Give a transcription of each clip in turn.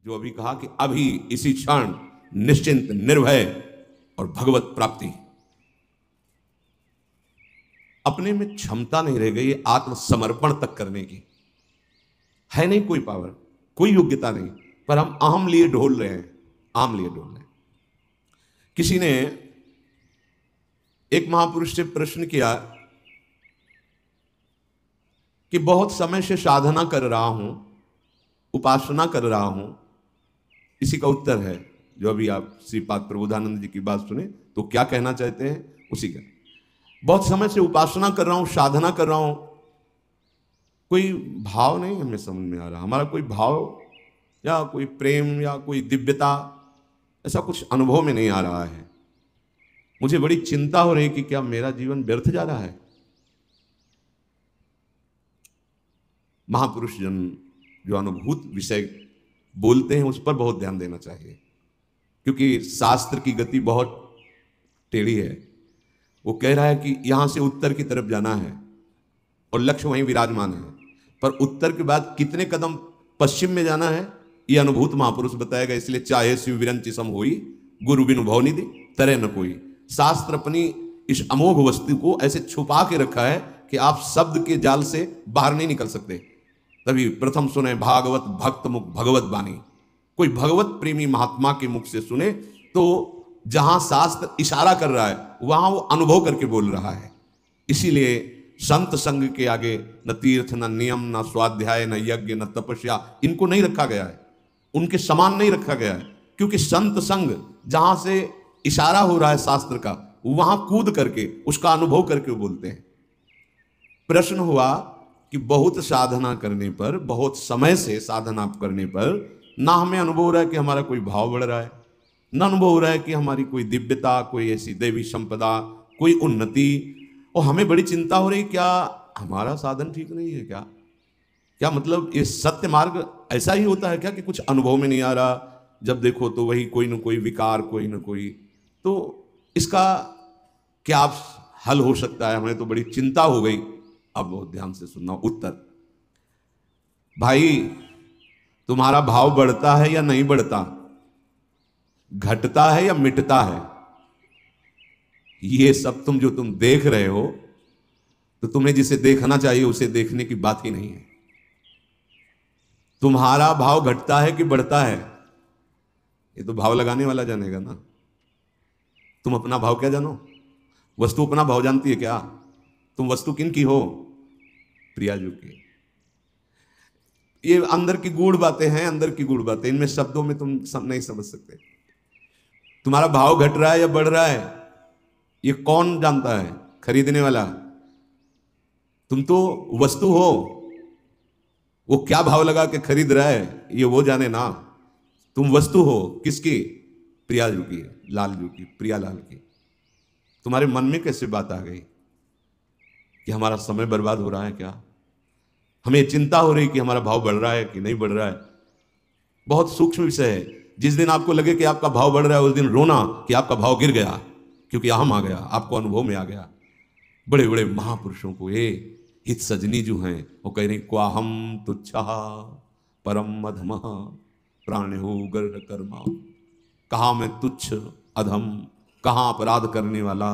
जो अभी कहा कि अभी इसी क्षण निश्चिंत निर्भय और भगवत प्राप्ति। अपने में क्षमता नहीं रह गई आत्मसमर्पण तक करने की, है नहीं कोई पावर, कोई योग्यता नहीं, पर हम अहम लिए ढोल रहे हैं, आम लिए ढोल रहे हैं। किसी ने एक महापुरुष से प्रश्न किया कि बहुत समय से साधना कर रहा हूं, उपासना कर रहा हूं, इसी का उत्तर है जो अभी आप श्रीपाद प्रबोधानंद जी की बात सुने तो क्या कहना चाहते हैं उसी का। बहुत समय से उपासना कर रहा हूं, साधना कर रहा हूं, कोई भाव नहीं हमें समझ में आ रहा, हमारा कोई भाव या कोई प्रेम या कोई दिव्यता ऐसा कुछ अनुभव में नहीं आ रहा है। मुझे बड़ी चिंता हो रही कि क्या मेरा जीवन व्यर्थ जा रहा है। महापुरुष जन जो अनुभूत विषय बोलते हैं उस पर बहुत ध्यान देना चाहिए, क्योंकि शास्त्र की गति बहुत टेढ़ी है। वो कह रहा है कि यहां से उत्तर की तरफ जाना है और लक्ष्य वहीं विराजमान है, पर उत्तर के बाद कितने कदम पश्चिम में जाना है ये अनुभूत महापुरुष बताएगा। इसलिए चाहे शिव विरंचि सम होई, गुरु बिनु भव निधि तरह न कोई। शास्त्र अपनी इस अमोघ वस्तु को ऐसे छुपा के रखा है कि आप शब्द के जाल से बाहर नहीं निकल सकते। तभी प्रथम सुने भागवत भक्त मुख भगवत बानी। कोई भगवत प्रेमी महात्मा के मुख से सुने तो जहां शास्त्र इशारा कर रहा है वहां वो अनुभव करके बोल रहा है। इसीलिए संत संग के आगे न तीर्थ न नियम न स्वाध्याय न यज्ञ न तपस्या इनको नहीं रखा गया है, उनके समान नहीं रखा गया है, क्योंकि संत संग जहां से इशारा हो रहा है शास्त्र का वहां कूद करके उसका अनुभव करके बोलते हैं। प्रश्न हुआ कि बहुत साधना करने पर, बहुत समय से साधना करने पर ना हमें अनुभव हो रहा है कि हमारा कोई भाव बढ़ रहा है, ना अनुभव हो रहा है कि हमारी कोई दिव्यता, कोई ऐसी देवी संपदा, कोई उन्नति, और हमें बड़ी चिंता हो रही क्या हमारा साधन ठीक नहीं है क्या? क्या मतलब ये सत्य मार्ग ऐसा ही होता है क्या कि कुछ अनुभव में नहीं आ रहा, जब देखो तो वही कोई न कोई विकार, कोई न कोई। तो इसका क्या हल हो सकता है? हमें तो बड़ी चिंता हो गई। अब बहुत ध्यान से सुनना उत्तर। भाई तुम्हारा भाव बढ़ता है या नहीं बढ़ता, घटता है या मिटता है, ये सब तुम देख रहे हो तो तुम्हें जिसे देखना चाहिए उसे देखने की बात ही नहीं है। तुम्हारा भाव घटता है कि बढ़ता है ये तो भाव लगाने वाला जानेगा ना। तुम अपना भाव क्या जानो? वस्तु अपना भाव जानती है क्या? तुम वस्तु किन की हो? प्रियाजू की। ये अंदर की गूढ़ बातें हैं, अंदर की गूढ़ बातें, इनमें शब्दों में तुम सब नहीं समझ सकते। तुम्हारा भाव घट रहा है या बढ़ रहा है ये कौन जानता है? खरीदने वाला। तुम तो वस्तु हो, वो क्या भाव लगा के खरीद रहा है ये वो जाने ना। तुम वस्तु हो किसकी? प्रियाजू की, लालजू की, प्रियालाल की। तुम्हारे मन में कैसे बात आ गई कि हमारा समय बर्बाद हो रहा है क्या? हमें चिंता हो रही कि हमारा भाव बढ़ रहा है कि नहीं बढ़ रहा है। बहुत सूक्ष्म विषय है। जिस दिन आपको लगे कि आपका भाव बढ़ रहा है उस दिन रोना कि आपका भाव गिर गया, क्योंकि अहम आ गया, आपको अनुभव में आ गया। बड़े बड़े महापुरुषों को ये हित सजनी जो हैं वो कह रहे क्वाहम तुच्छा परम अधम प्राण हो गर्भ कर्मा। कहाँ मैं तुच्छ अधम, कहाँ अपराध करने वाला,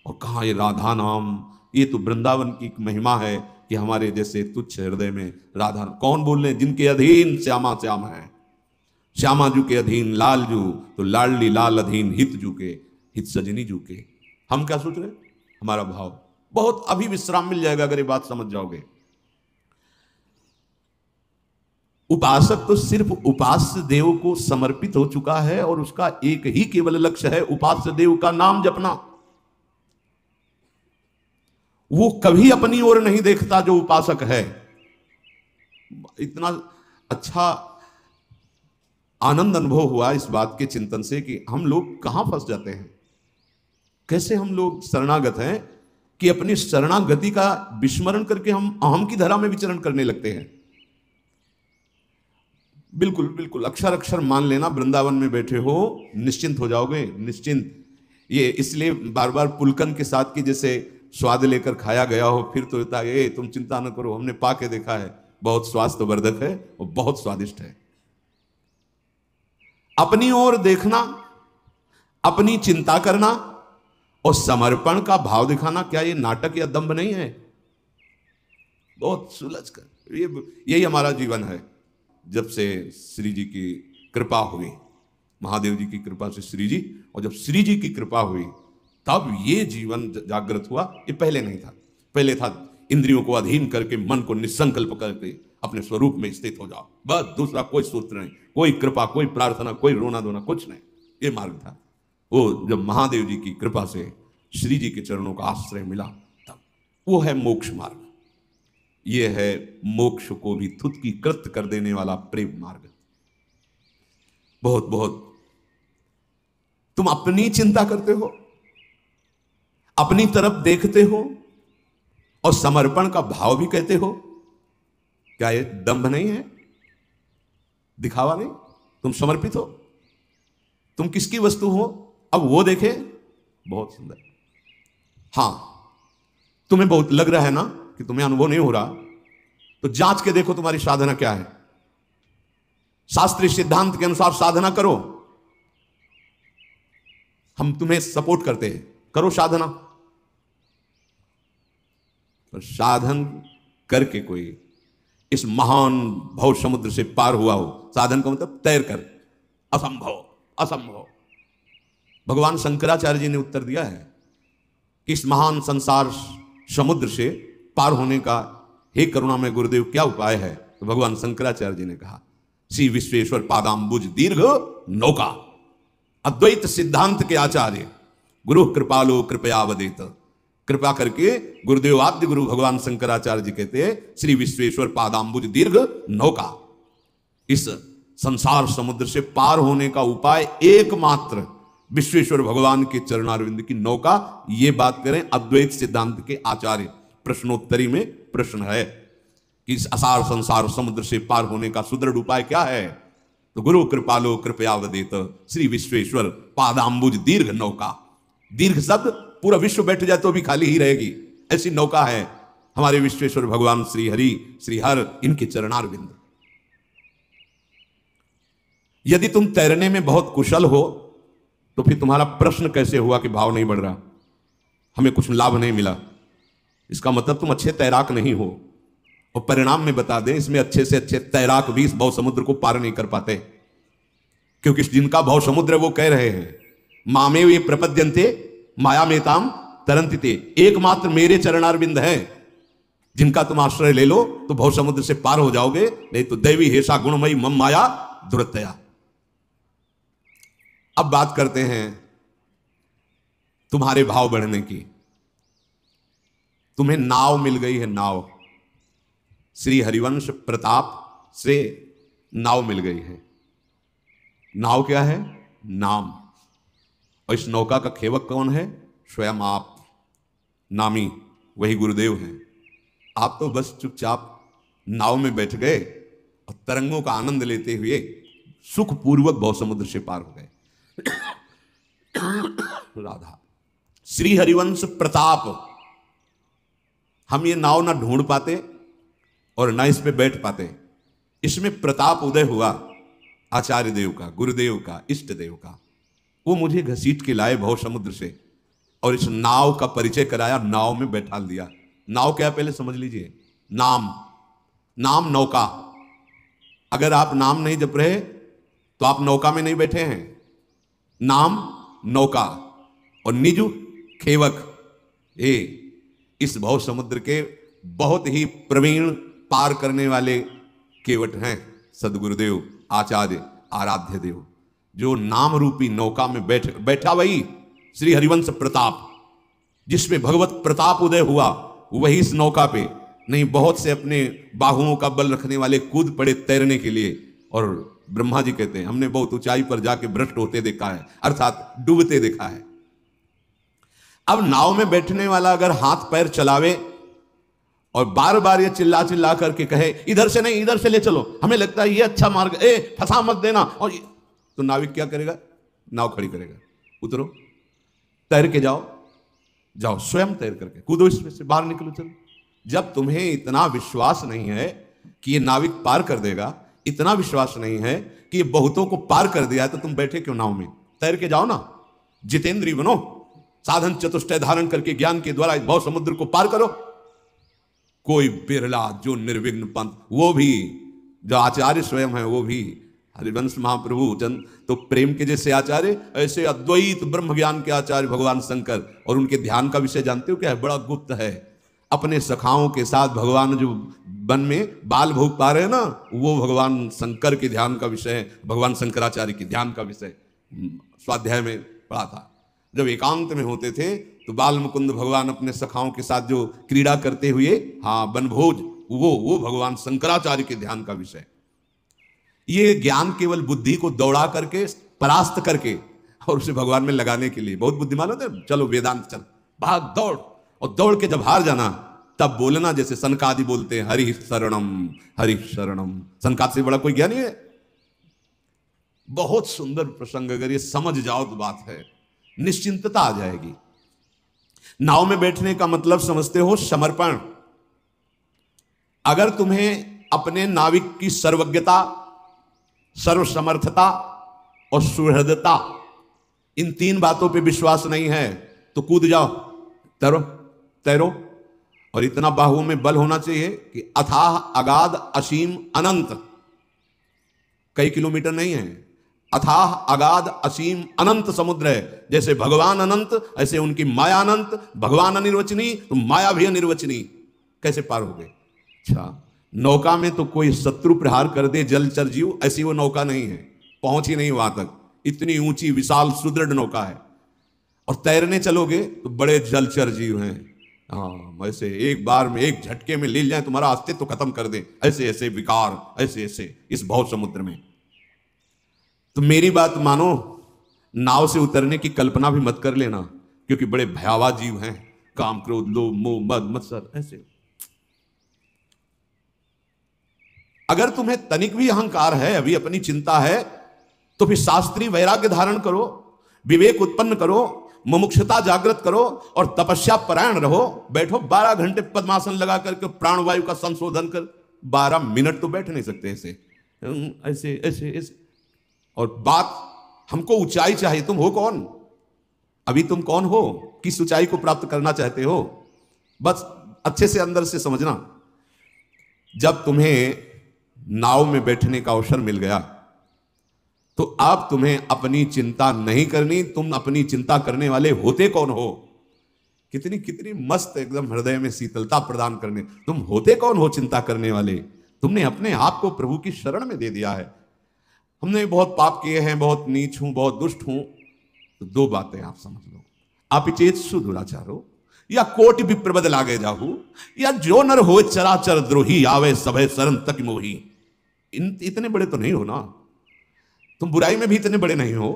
और कहाँ ये राधा नाम। ये तो वृंदावन की एक महिमा है कि हमारे जैसे तुच्छ हृदय में राधा। कौन बोल रहे हैं? जिनके अधीन श्यामा श्याम है, श्यामा जू के अधीन लाल जू, तो लाडली लाल अधीन हित जू के, हित सजनी जू के। हम क्या सोच रहे हैं? हमारा भाव बहुत अभी विश्राम मिल जाएगा अगर ये बात समझ जाओगे। उपासक तो सिर्फ उपास्य देव को समर्पित हो चुका है और उसका एक ही केवल लक्ष्य है उपास्य देव का नाम जपना। वो कभी अपनी ओर नहीं देखता जो उपासक है। इतना अच्छा आनंद अनुभव हुआ इस बात के चिंतन से कि हम लोग कहां फंस जाते हैं, कैसे हम लोग शरणागत हैं कि अपनी शरणागति का विस्मरण करके हम अहम की धरा में विचरण करने लगते हैं। बिल्कुल बिल्कुल अक्षर अक्षर मान लेना, वृंदावन में बैठे हो निश्चिंत हो जाओगे, निश्चिंत। ये इसलिए बार बार पुलकन के साथ की जैसे स्वाद लेकर खाया गया हो, फिर तो होता है तुम चिंता न करो, हमने पा के देखा है, बहुत स्वास्थ्यवर्धक है और बहुत स्वादिष्ट है। अपनी ओर देखना, अपनी चिंता करना और समर्पण का भाव दिखाना, क्या ये नाटक या दंभ नहीं है? बहुत सुलझ कर यही हमारा जीवन है। जब से श्री जी की कृपा हुई, महादेव जी की कृपा से श्री जी, और जब श्री जी की कृपा हुई तब ये जीवन जागृत हुआ। ये पहले नहीं था। पहले था इंद्रियों को अधीन करके मन को निसंकल्प करके अपने स्वरूप में स्थित हो जाओ, बस, दूसरा कोई सूत्र नहीं, कोई कृपा, कोई प्रार्थना, कोई रोना धोना, कुछ नहीं। ये मार्ग था। वो जब महादेव जी की कृपा से श्री जी के चरणों का आश्रय मिला तब वो है मोक्ष मार्ग। ये है मोक्ष को भी थुतकी कृत कर देने वाला प्रेम मार्ग। बहुत बहुत तुम अपनी चिंता करते हो, अपनी तरफ देखते हो और समर्पण का भाव भी कहते हो। क्या ये दंभ नहीं है? दिखावा नहीं? तुम समर्पित हो, तुम किसकी वस्तु हो, अब वो देखे। बहुत सुंदर। हां, तुम्हें बहुत लग रहा है ना कि तुम्हें अनुभव नहीं हो रहा, तो जांच के देखो तुम्हारी साधना क्या है। शास्त्रीय सिद्धांत के अनुसार साधना करो, हम तुम्हें सपोर्ट करते हैं, करो साधना। पर साधन करके कोई इस महान भव समुद्र से पार हुआ हो, साधन का मतलब तैर कर, असंभव, असंभव। भगवान शंकराचार्य जी ने उत्तर दिया है कि इस महान संसार समुद्र से पार होने का हे करुणामय गुरुदेव क्या उपाय है? तो भगवान शंकराचार्य जी ने कहा, श्री विश्वेश्वर पादाम्बुज दीर्घ नौका। अद्वैत सिद्धांत के आचार्य गुरु कृपालो कृपया वदेत। कृपा करके गुरुदेव आद्य गुरु भगवान शंकराचार्य जी कहते हैं, श्री विश्वेश्वर पादाम्बुज दीर्घ नौका। इस संसार समुद्र से पार होने का उपाय एकमात्र विश्वेश्वर भगवान के चरणारविंद की नौका। ये बात करें अद्वैत सिद्धांत के आचार्य। प्रश्नोत्तरी में प्रश्न है कि इस असार संसार समुद्र से पार होने का सुदृढ़ उपाय क्या है? तो गुरु कृपालो कृपया वदेत श्री विश्वेश्वर पादाम्बुज दीर्घ नौका। दीर्घ शब्द पूरा विश्व बैठ जाए तो भी खाली ही रहेगी, ऐसी नौका है हमारे विश्वेश्वर भगवान श्री हरि, श्री हर, इनके चरणारविंद। यदि तुम तैरने में बहुत कुशल हो तो फिर तुम्हारा प्रश्न कैसे हुआ कि भाव नहीं बढ़ रहा, हमें कुछ लाभ नहीं मिला? इसका मतलब तुम अच्छे तैराक नहीं हो। और परिणाम में बता दें, इसमें अच्छे से अच्छे तैराक भी इस भव समुद्र को पार नहीं कर पाते, क्योंकि जिनका भव समुद्र है वो कह रहे हैं, मामे वे प्रपद्यन्ते माया मेताम तरंतिते। एकमात्र मेरे चरणारविंद हैं, जिनका तुम आश्रय ले लो तो भव समुद्र से पार हो जाओगे, नहीं तो दैवी हेषा गुणमयी मम माया दुरतया। अब बात करते हैं तुम्हारे भाव बढ़ने की। तुम्हें नाव मिल गई है, नाव। श्री हरिवंश प्रताप से नाव मिल गई है। नाव क्या है? नाम। और इस नौका का खेवक कौन है? स्वयं आप, नामी, वही गुरुदेव हैं। आप तो बस चुपचाप नाव में बैठ गए और तरंगों का आनंद लेते हुए सुखपूर्वक भव समुद्र से पार हो गए। राधा, श्री हरिवंश प्रताप। हम ये नाव ना ढूंढ पाते और ना इस पे बैठ पाते। इसमें प्रताप उदय हुआ आचार्य देव का, गुरुदेव का, इष्ट देव का। वो मुझे घसीट के लाए भव समुद्र से और इस नाव का परिचय कराया, नाव में बैठा दिया। नाव क्या पहले समझ लीजिए। नाम, नाम नौका। अगर आप नाम नहीं जप रहे तो आप नौका में नहीं बैठे हैं। नाम नौका और निजु खेवक। ये इस भव समुद्र के बहुत ही प्रवीण पार करने वाले केवट हैं सदगुरुदेव, आचार्य, आराध्य देव। जो नाम रूपी नौका में बैठा वही श्री हरिवंश प्रताप, जिसमें भगवत प्रताप उदय हुआ, वही इस नौका पे नहीं। बहुत से अपने बाहुओं का बल रखने वाले कूद पड़े तैरने के लिए, और ब्रह्मा जी कहते हैं हमने बहुत ऊंचाई पर जाके भ्रष्ट होते देखा है, अर्थात डूबते देखा है। अब नाव में बैठने वाला अगर हाथ पैर चलावे और बार बार ये चिल्ला चिल्ला करके कहे इधर से नहीं इधर से ले चलो, हमें लगता है ये अच्छा मार्ग, फंसा मत देना, और तो नाविक क्या करेगा? नाव खड़ी करेगा, उतरो, तैर के जाओ, जाओ स्वयं तैर करके कूदो इसमें से, बाहर निकलो, चलो। जब तुम्हें इतना विश्वास नहीं है कि ये नाविक पार कर देगा, इतना विश्वास नहीं है कि ये बहुतों को पार कर दिया है, तो तुम बैठे क्यों नाव में? तैर के जाओ ना, जितेंद्रीय बनो, साधन चतुष्टय धारण करके ज्ञान के द्वारा इस भव समुद्र को पार करो। कोई बिरला जो निर्विघ्न पंथ, वो भी जो आचार्य स्वयं है, वो भी हरिवंश महाप्रभु जन तो प्रेम के जैसे आचार्य, ऐसे अद्वैत ब्रह्म ज्ञान के आचार्य भगवान शंकर। और उनके ध्यान का विषय जानते हो क्या है? बड़ा गुप्त है। अपने सखाओं के साथ भगवान जो वन में बाल भोग पा रहे हैं ना, वो भगवान शंकर के ध्यान का विषय है, भगवान शंकराचार्य के ध्यान का विषय। स्वाध्याय में पढ़ा था, जब एकांत में होते थे तो बाल मुकुंद भगवान अपने सखाओं के साथ जो क्रीड़ा करते हुए, हाँ, वनभोज, वो भगवान शंकराचार्य के ध्यान का विषय। ये ज्ञान केवल बुद्धि को दौड़ा करके, परास्त करके और उसे भगवान में लगाने के लिए। बहुत बुद्धिमान होते हैं, चलो वेदांत चल, भाग दौड़, और दौड़ के जब हार जाना तब बोलना जैसे सनकादि बोलते हैं, हरि शरणम हरि शरणम। सनकादि से बड़ा कोई ज्ञानी है? बहुत सुंदर प्रसंग, अगर ये समझ जाओ तो बात है, निश्चिंतता आ जाएगी। नाव में बैठने का मतलब समझते हो? समर्पण। अगर तुम्हें अपने नाविक की सर्वज्ञता, सर्वसमर्थता और सुहृदता, इन तीन बातों पे विश्वास नहीं है तो कूद जाओ, तैरो तैरो। और इतना बाहुओं में बल होना चाहिए कि अथाह अगाध असीम अनंत, कई किलोमीटर नहीं है, अथाह अगाध असीम अनंत समुद्र है। जैसे भगवान अनंत, ऐसे उनकी माया अनंत। भगवान अनिर्वचनीय तो माया भी अनिर्वचनीय, कैसे पार हो गए? अच्छा, नौका में तो कोई शत्रु प्रहार कर दे जलचर जीव, ऐसी वो नौका नहीं है, पहुंच ही नहीं वहां तक। इतनी ऊंची विशाल सुदृढ़ नौका है। और तैरने चलोगे तो बड़े जलचर जीव हैं, हाँ, ऐसे एक बार में, एक झटके में ले जाए, तुम्हारा अस्तित्व खत्म कर दे, ऐसे ऐसे विकार, ऐसे ऐसे इस भव समुद्र में। तो मेरी बात मानो, नाव से उतरने की कल्पना भी मत कर लेना, क्योंकि बड़े भयावह जीव हैं, काम क्रोध लोभ मोह मद मत्सर ऐसे। अगर तुम्हें तनिक भी अहंकार है, अभी अपनी चिंता है, तो फिर शास्त्रीय वैराग्य धारण करो, विवेक उत्पन्न करो, मुमुक्षुता जागृत करो और तपस्या परायण रहो। बैठो 12 घंटे पद्मासन लगा करके प्राणवायु का संशोधन कर। 12 मिनट तो बैठ नहीं सकते ऐसे ऐसे ऐसे ऐसे। और बात, हमको ऊंचाई चाहिए। तुम हो कौन? अभी तुम कौन हो? किस ऊंचाई को प्राप्त करना चाहते हो? बस अच्छे से अंदर से समझना। जब तुम्हें नाव में बैठने का अवसर मिल गया तो अब तुम्हें अपनी चिंता नहीं करनी। तुम अपनी चिंता करने वाले होते कौन हो? कितनी कितनी मस्त एकदम हृदय में शीतलता प्रदान करने। तुम होते कौन हो चिंता करने वाले? तुमने अपने आप को प्रभु की शरण में दे दिया है। हमने बहुत पाप किए हैं, बहुत नीच हूं, बहुत दुष्ट हूं। तो दो बातें आप समझ लो, अपिचेत्सु दुराचारो या कोटि विप्रबद लागे जाहू, या जो नर हो चराचर द्रोही आवे सभय शरण तक मोही। इतने बड़े तो नहीं हो ना तुम, बुराई में भी इतने बड़े नहीं हो।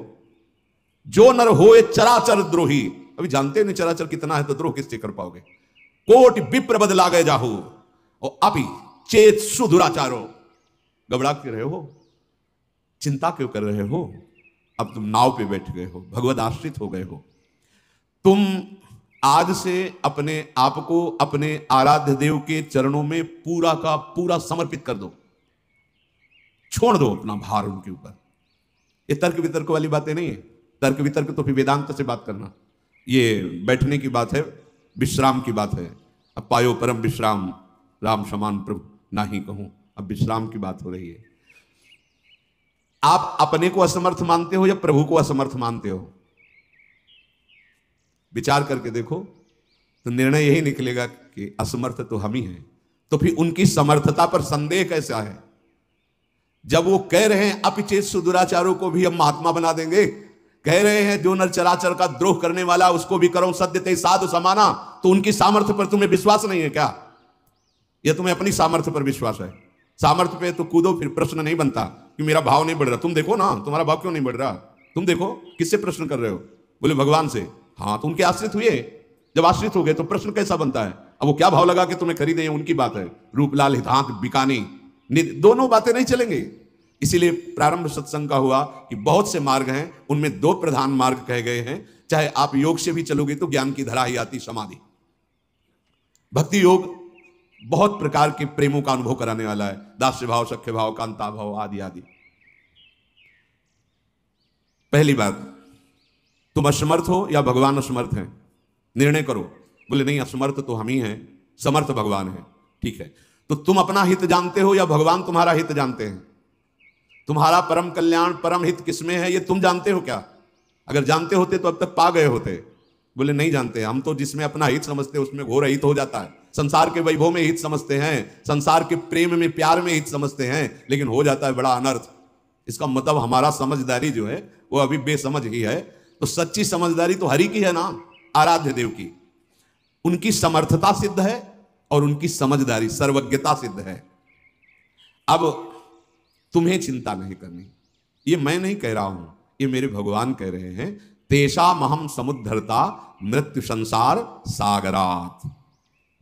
जो नर होए चराचर द्रोही, अभी जानते नहीं चराचर कितना है, तो द्रोह किससे कर पाओगे। कोटि विप्रबद लागे जाहू और अपि चेत्सु दुराचारो। घबरा क्यों रहे हो? चिंता क्यों कर रहे हो? अब तुम नाव पे बैठ गए हो, भगवद आश्रित हो गए हो। तुम आज से अपने आप को अपने आराध्य देव के चरणों में पूरा का पूरा समर्पित कर दो। छोड़ दो अपना भार उनके ऊपर। ये तर्क वितर्क वाली बातें नहीं है। तर्क वितर्क तो फिर वेदांत से बात करना। ये बैठने की बात है, विश्राम की बात है। अब पायो परम विश्राम, राम समान प्रभु नाही कहूं। अब विश्राम की बात हो रही है। आप अपने को असमर्थ मानते हो या प्रभु को असमर्थ मानते हो? विचार करके देखो तो निर्णय यही निकलेगा कि असमर्थ तो हम ही हैं। तो फिर उनकी समर्थता पर संदेह कैसा है? जब वो कह रहे हैं अपिचेत्सु दुराचारों को भी हम महात्मा बना देंगे, कह रहे हैं जो नर चराचर का द्रोह करने वाला उसको भी करो सद्यते साधु समाना, तो उनकी सामर्थ्य पर तुम्हें विश्वास नहीं है क्या? या तुम्हें अपनी सामर्थ्य पर विश्वास है? सामर्थ्य पे तो कूदो, फिर प्रश्न नहीं बनता कि मेरा भाव नहीं बढ़ रहा। तुम देखो ना, तुम्हारा भाव क्यों नहीं बढ़ रहा? तुम देखो किससे प्रश्न कर रहे हो? बोले भगवान से। हाँ, तो उनके आश्रित हुए। जब आश्रित हो गए तो प्रश्न कैसा बनता है? अब वो क्या भाव लगा के तुम्हें खरीदे, उनकी बात है। रूपलाल हितांत बिकानी, दोनों बातें नहीं चलेंगी। इसीलिए प्रारंभ सत्संग का हुआ कि बहुत से मार्ग हैं, उनमें दो प्रधान मार्ग कहे गए हैं। चाहे आप योग से भी चलोगे तो ज्ञान की धरा ही आती, समाधि। भक्ति योग बहुत प्रकार के प्रेमों का अनुभव कराने वाला है, दास्य भाव, सख्य भाव, कांता भाव आदि आदि। पहली बात, तुम असमर्थ हो या भगवान असमर्थ हैं, निर्णय करो। बोले नहीं, असमर्थ तो हम ही हैं, समर्थ भगवान है। ठीक है, तो तुम अपना हित जानते हो या भगवान तुम्हारा हित जानते हैं? तुम्हारा परम कल्याण, परम हित किसमें है, ये तुम जानते हो क्या? अगर जानते होते तो अब तक पा गए होते। बोले नहीं जानते, हम तो जिसमें अपना हित समझते हैं उसमें घोर हित हो जाता है। संसार के वैभव में हित समझते हैं, संसार के प्रेम में, प्यार में हित समझते हैं, लेकिन हो जाता है बड़ा अनर्थ। इसका मतलब हमारा समझदारी जो है वो अभी बेसमझ ही है। तो सच्ची समझदारी तो हरि की है ना, आराध्य देव की। उनकी समर्थता सिद्ध है और उनकी समझदारी, सर्वज्ञता सिद्ध है। अब तुम्हें चिंता नहीं करनी, ये मैं नहीं कह रहा हूं, ये मेरे भगवान कह रहे हैं। तेषा महम समुद्धरता मृत्यु संसार सागरात,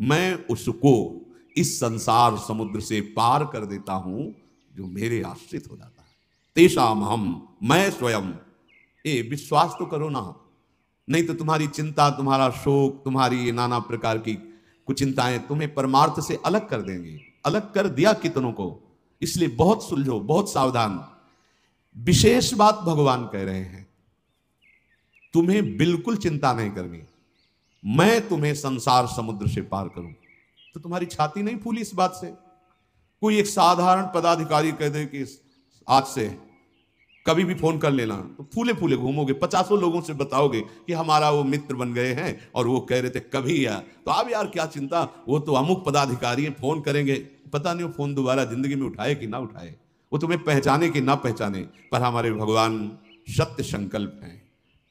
मैं उसको इस संसार समुद्र से पार कर देता हूं जो मेरे आश्रित हो जाता है। तेषा महम, मैं स्वयं। ये विश्वास तो करो ना, नहीं तो तुम्हारी चिंता, तुम्हारा शोक, तुम्हारी नाना प्रकार की कुछ चिंताएं तुम्हें परमार्थ से अलग कर देंगी। अलग कर दिया कितनों को, इसलिए बहुत सुलझो, बहुत सावधान। विशेष बात भगवान कह रहे हैं, तुम्हें बिल्कुल चिंता नहीं करनी, मैं तुम्हें संसार समुद्र से पार करूं। तो तुम्हारी छाती नहीं फूली इस बात से? कोई एक साधारण पदाधिकारी कह दे कि आज से कभी भी फोन कर लेना, तो फूले फूले घूमोगे, 50 लोगों से बताओगे कि हमारा वो मित्र बन गए हैं और वो कह रहे थे कभी यार। तो अब यार क्या चिंता, वो तो अमुक पदाधिकारी हैं, फोन करेंगे। पता नहीं वो फोन दोबारा जिंदगी में उठाए कि ना उठाए, वो तुम्हें पहचाने कि ना पहचाने। पर हमारे भगवान सत्य संकल्प हैं,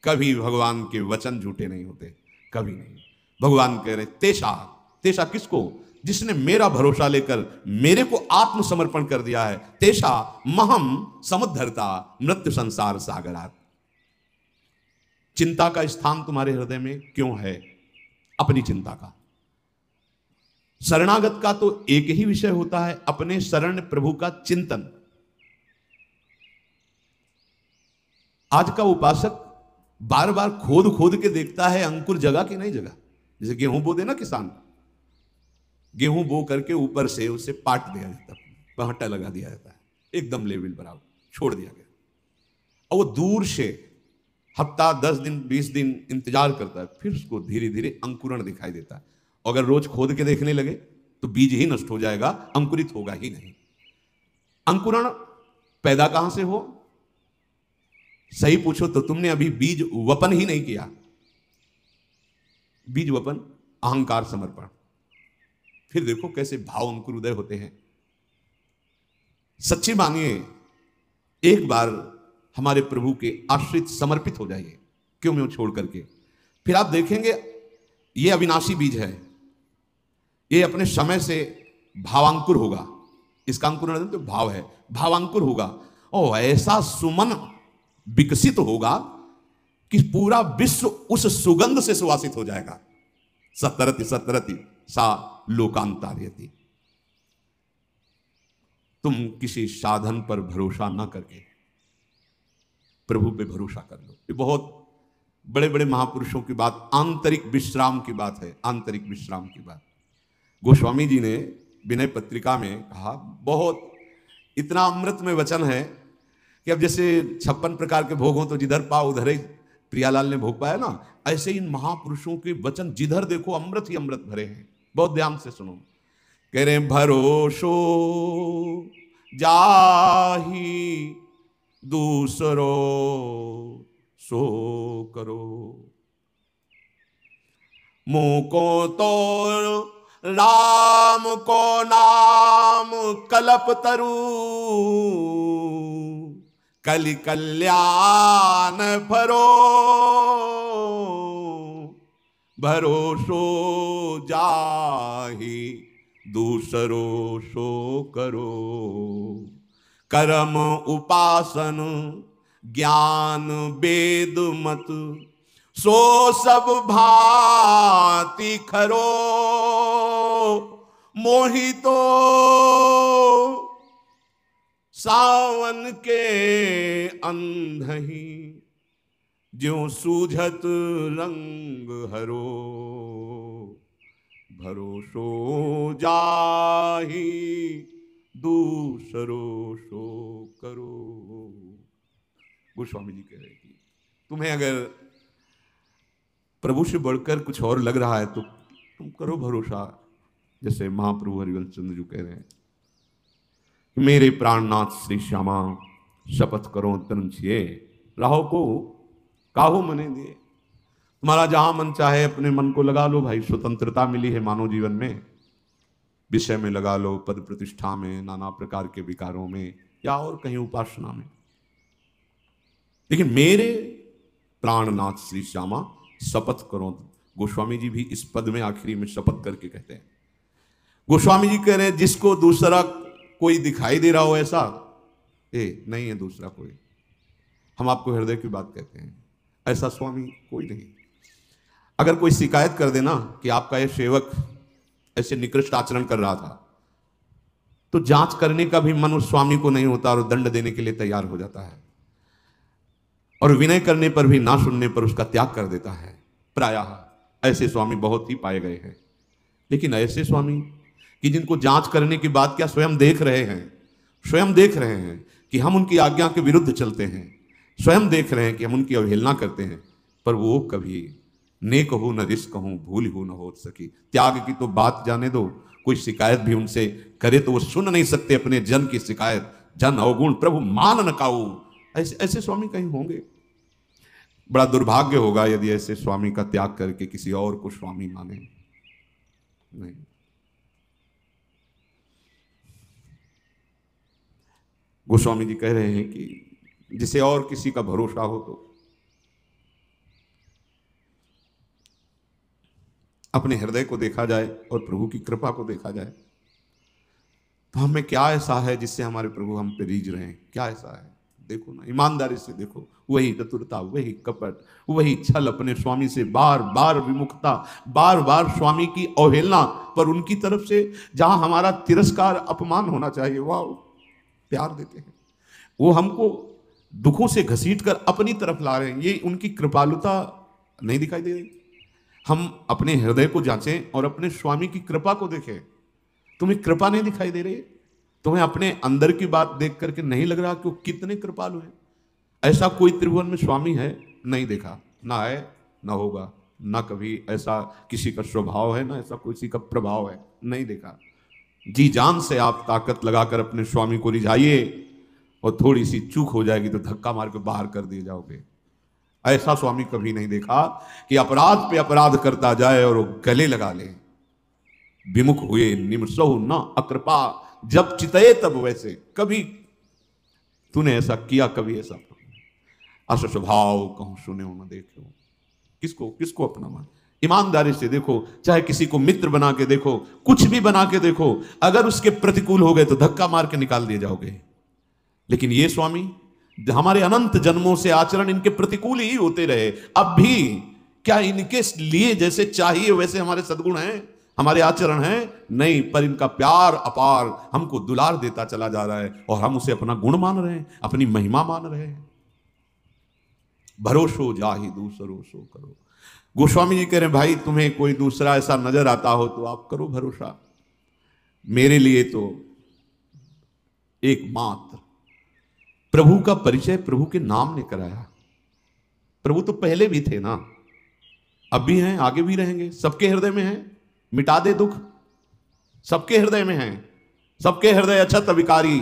कभी भगवान के वचन झूठे नहीं होते, कभी नहीं। भगवान कह रहे तेषा, तेषा किसको? जिसने मेरा भरोसा लेकर मेरे को आत्मसमर्पण कर दिया है। तेषा महम समुद्धरता मृत्यु संसार सागरात। चिंता का स्थान तुम्हारे हृदय में क्यों है? अपनी चिंता का। शरणागत का तो एक ही विषय होता है, अपने शरण प्रभु का चिंतन। आज का उपासक बार बार खोद खोद के देखता है अंकुर जगह कि नहीं जगह। जैसे गेहूं बो दे ना किसान, गेहूं बो करके ऊपर से उसे पाट दिया जाता है, पहट्टा लगा दिया जाता है, एकदम लेवल बराबर छोड़ दिया गया, और वो दूर से हफ्ता 10 दिन 20 दिन इंतजार करता है, फिर उसको धीरे धीरे अंकुरण दिखाई देता है। अगर रोज खोद के देखने लगे तो बीज ही नष्ट हो जाएगा, अंकुरित होगा ही नहीं। अंकुरण पैदा कहां से हो? सही पूछो तो तुमने अभी बीज वपन ही नहीं किया। बीज वपन अहंकार समर्पण, फिर देखो कैसे भाव अंकुर उदय होते हैं। सच्ची मानिए, एक बार हमारे प्रभु के आश्रित समर्पित हो जाइए, क्यों मैं छोड़ करके, फिर आप देखेंगे ये अविनाशी बीज है, ये अपने समय से भावांकुर होगा। इसका अंकुरण तो भाव है, भावांकुर होगा और ऐसा सुमन विकसित होगा कि पूरा विश्व उस सुगंध से सुवासित हो जाएगा। सतरति सतरति सा लोकांतार्यति। तुम किसी साधन पर भरोसा ना करके प्रभु पे भरोसा कर लो। ये बहुत बड़े बड़े महापुरुषों की बात, आंतरिक विश्राम की बात है, आंतरिक विश्राम की बात। गोस्वामी जी ने विनय पत्रिका में कहा, बहुत इतना अमृत में वचन है कि अब जैसे 56 प्रकार के भोग हों तो जिधर पाओ उधर ही प्रियालाल ने भोग पाया ना, ऐसे इन महापुरुषों के वचन जिधर देखो अमृत ही अमृत भरे हैं। बहुत ध्यान से सुनो। कह रहे हैं भरोसो जाही दूसरो सो करो, मुको तो राम को नाम कल्प तरु, कलि कल्याण भरो, भरोसो जाहि दूसरो सो करो, कर्म उपासन ज्ञान वेद मत सो सब भांति खरो, मोहितो सावन के अंधही ज्यों सूझत रंग हरो, भरोसो जाहि दूसरो सो करो। गोस्वामी जी कह रहे कि तुम्हें अगर प्रभु से बढ़कर कुछ और लग रहा है तो तुम करो भरोसा। जैसे महाप्रभु हरिवंश चंद्र जी कह रहे हैं, मेरे प्राणनाथ श्री श्यामा शपथ करो तन छिए, राहो को काहो मने दिए। तुम्हारा जहां मन चाहे अपने मन को लगा लो भाई, स्वतंत्रता मिली है मानव जीवन में। विषय में लगा लो, पद प्रतिष्ठा में, नाना प्रकार के विकारों में, या और कहीं उपासना में। लेकिन मेरे प्राणनाथ श्री श्यामा शपथ करो। गोस्वामी जी भी इस पद में आखिरी में शपथ करके कहते हैं। गोस्वामी जी कह रहे हैं जिसको दूसरा कोई दिखाई दे रहा हो ऐसा नहीं है दूसरा कोई, हम आपको हृदय की बात कहते हैं, ऐसा स्वामी कोई नहीं। अगर कोई शिकायत कर देना कि आपका यह सेवक ऐसे निकृष्ट आचरण कर रहा था, तो जांच करने का भी मन उस स्वामी को नहीं होता और दंड देने के लिए तैयार हो जाता है, और विनय करने पर भी ना सुनने पर उसका त्याग कर देता है। प्रायः ऐसे स्वामी बहुत ही पाए गए हैं। लेकिन ऐसे स्वामी कि जिनको जांच करने की बात क्या स्वयं देख रहे हैं कि हम उनकी आज्ञा के विरुद्ध चलते हैं, स्वयं देख रहे हैं कि हम उनकी अवहेलना करते हैं, पर वो कभी नेक हो न रिस कहूं, भूल हो न हो सकी। त्याग की तो बात जाने दो, कोई शिकायत भी उनसे करे तो वो सुन नहीं सकते अपने जन की शिकायत। जन अवगुण प्रभु मान न काऊ। ऐसे स्वामी कहीं होंगे? बड़ा दुर्भाग्य होगा यदि ऐसे स्वामी का त्याग करके किसी और को स्वामी माने। नहीं, गोस्वामी जी कह रहे हैं कि जिसे और किसी का भरोसा हो तो अपने हृदय को देखा जाए और प्रभु की कृपा को देखा जाए। तो हमें क्या ऐसा है जिससे हमारे प्रभु हम पे रीझ रहे हैं? क्या ऐसा है? देखो ना, ईमानदारी से देखो। वही चतुरता, वही कपट, वही छल, अपने स्वामी से बार बार विमुखता, बार बार स्वामी की अवहेलना, पर उनकी तरफ से जहां हमारा तिरस्कार अपमान होना चाहिए वह प्यार देते हैं। वो हमको दुखों से घसीट कर अपनी तरफ ला रहे हैं। ये उनकी कृपालुता नहीं दिखाई दे रही? हम अपने हृदय को जांचें और अपने स्वामी की कृपा को देखें। तुम्हें कृपा नहीं दिखाई दे रही? तुम्हें अपने अंदर की बात देख करके नहीं लग रहा कि वो कितने कृपालु हैं? ऐसा कोई त्रिभुवन में स्वामी है? नहीं देखा, ना है, ना होगा, ना कभी ऐसा किसी का स्वभाव है, ना ऐसा किसी का प्रभाव है, नहीं देखा। जी जान से आप ताकत लगाकर अपने स्वामी को रिझाइए, और थोड़ी सी चूक हो जाएगी तो धक्का मार के बाहर कर दिए जाओगे। ऐसा स्वामी कभी नहीं देखा कि अपराध पे अपराध करता जाए और वो गले लगा ले। विमुख हुए निमसहु न अकृपा, जब चितए तब वैसे। कभी तूने ऐसा किया, कभी ऐसा अस स्वभाव कहूं सुने न देखो। किसको अपना मान? ईमानदारी से देखो, चाहे किसी को मित्र बना के देखो, कुछ भी बना के देखो, अगर उसके प्रतिकूल हो गए तो धक्का मार के निकाल दिए जाओगे। लेकिन ये स्वामी, हमारे अनंत जन्मों से आचरण इनके प्रतिकूल ही होते रहे, अब भी क्या इनके लिए जैसे चाहिए वैसे हमारे सद्गुण हैं, हमारे आचरण हैं? नहीं, पर इनका प्यार अपार हमको दुलार देता चला जा रहा है, और हम उसे अपना गुण मान रहे हैं, अपनी महिमा मान रहे हैं। भरोसो जाहि दूसरो सो करो। गोस्वामी जी कह रहे हैं भाई, तुम्हें कोई दूसरा ऐसा नजर आता हो तो आप करो भरोसा। मेरे लिए तो एकमात्र प्रभु का परिचय प्रभु के नाम ने कराया। प्रभु तो पहले भी थे ना, अब भी हैं, आगे भी रहेंगे, सबके हृदय में हैं। मिटा दे दुख, सबके हृदय में हैं। सबके हृदय अछत विकारी,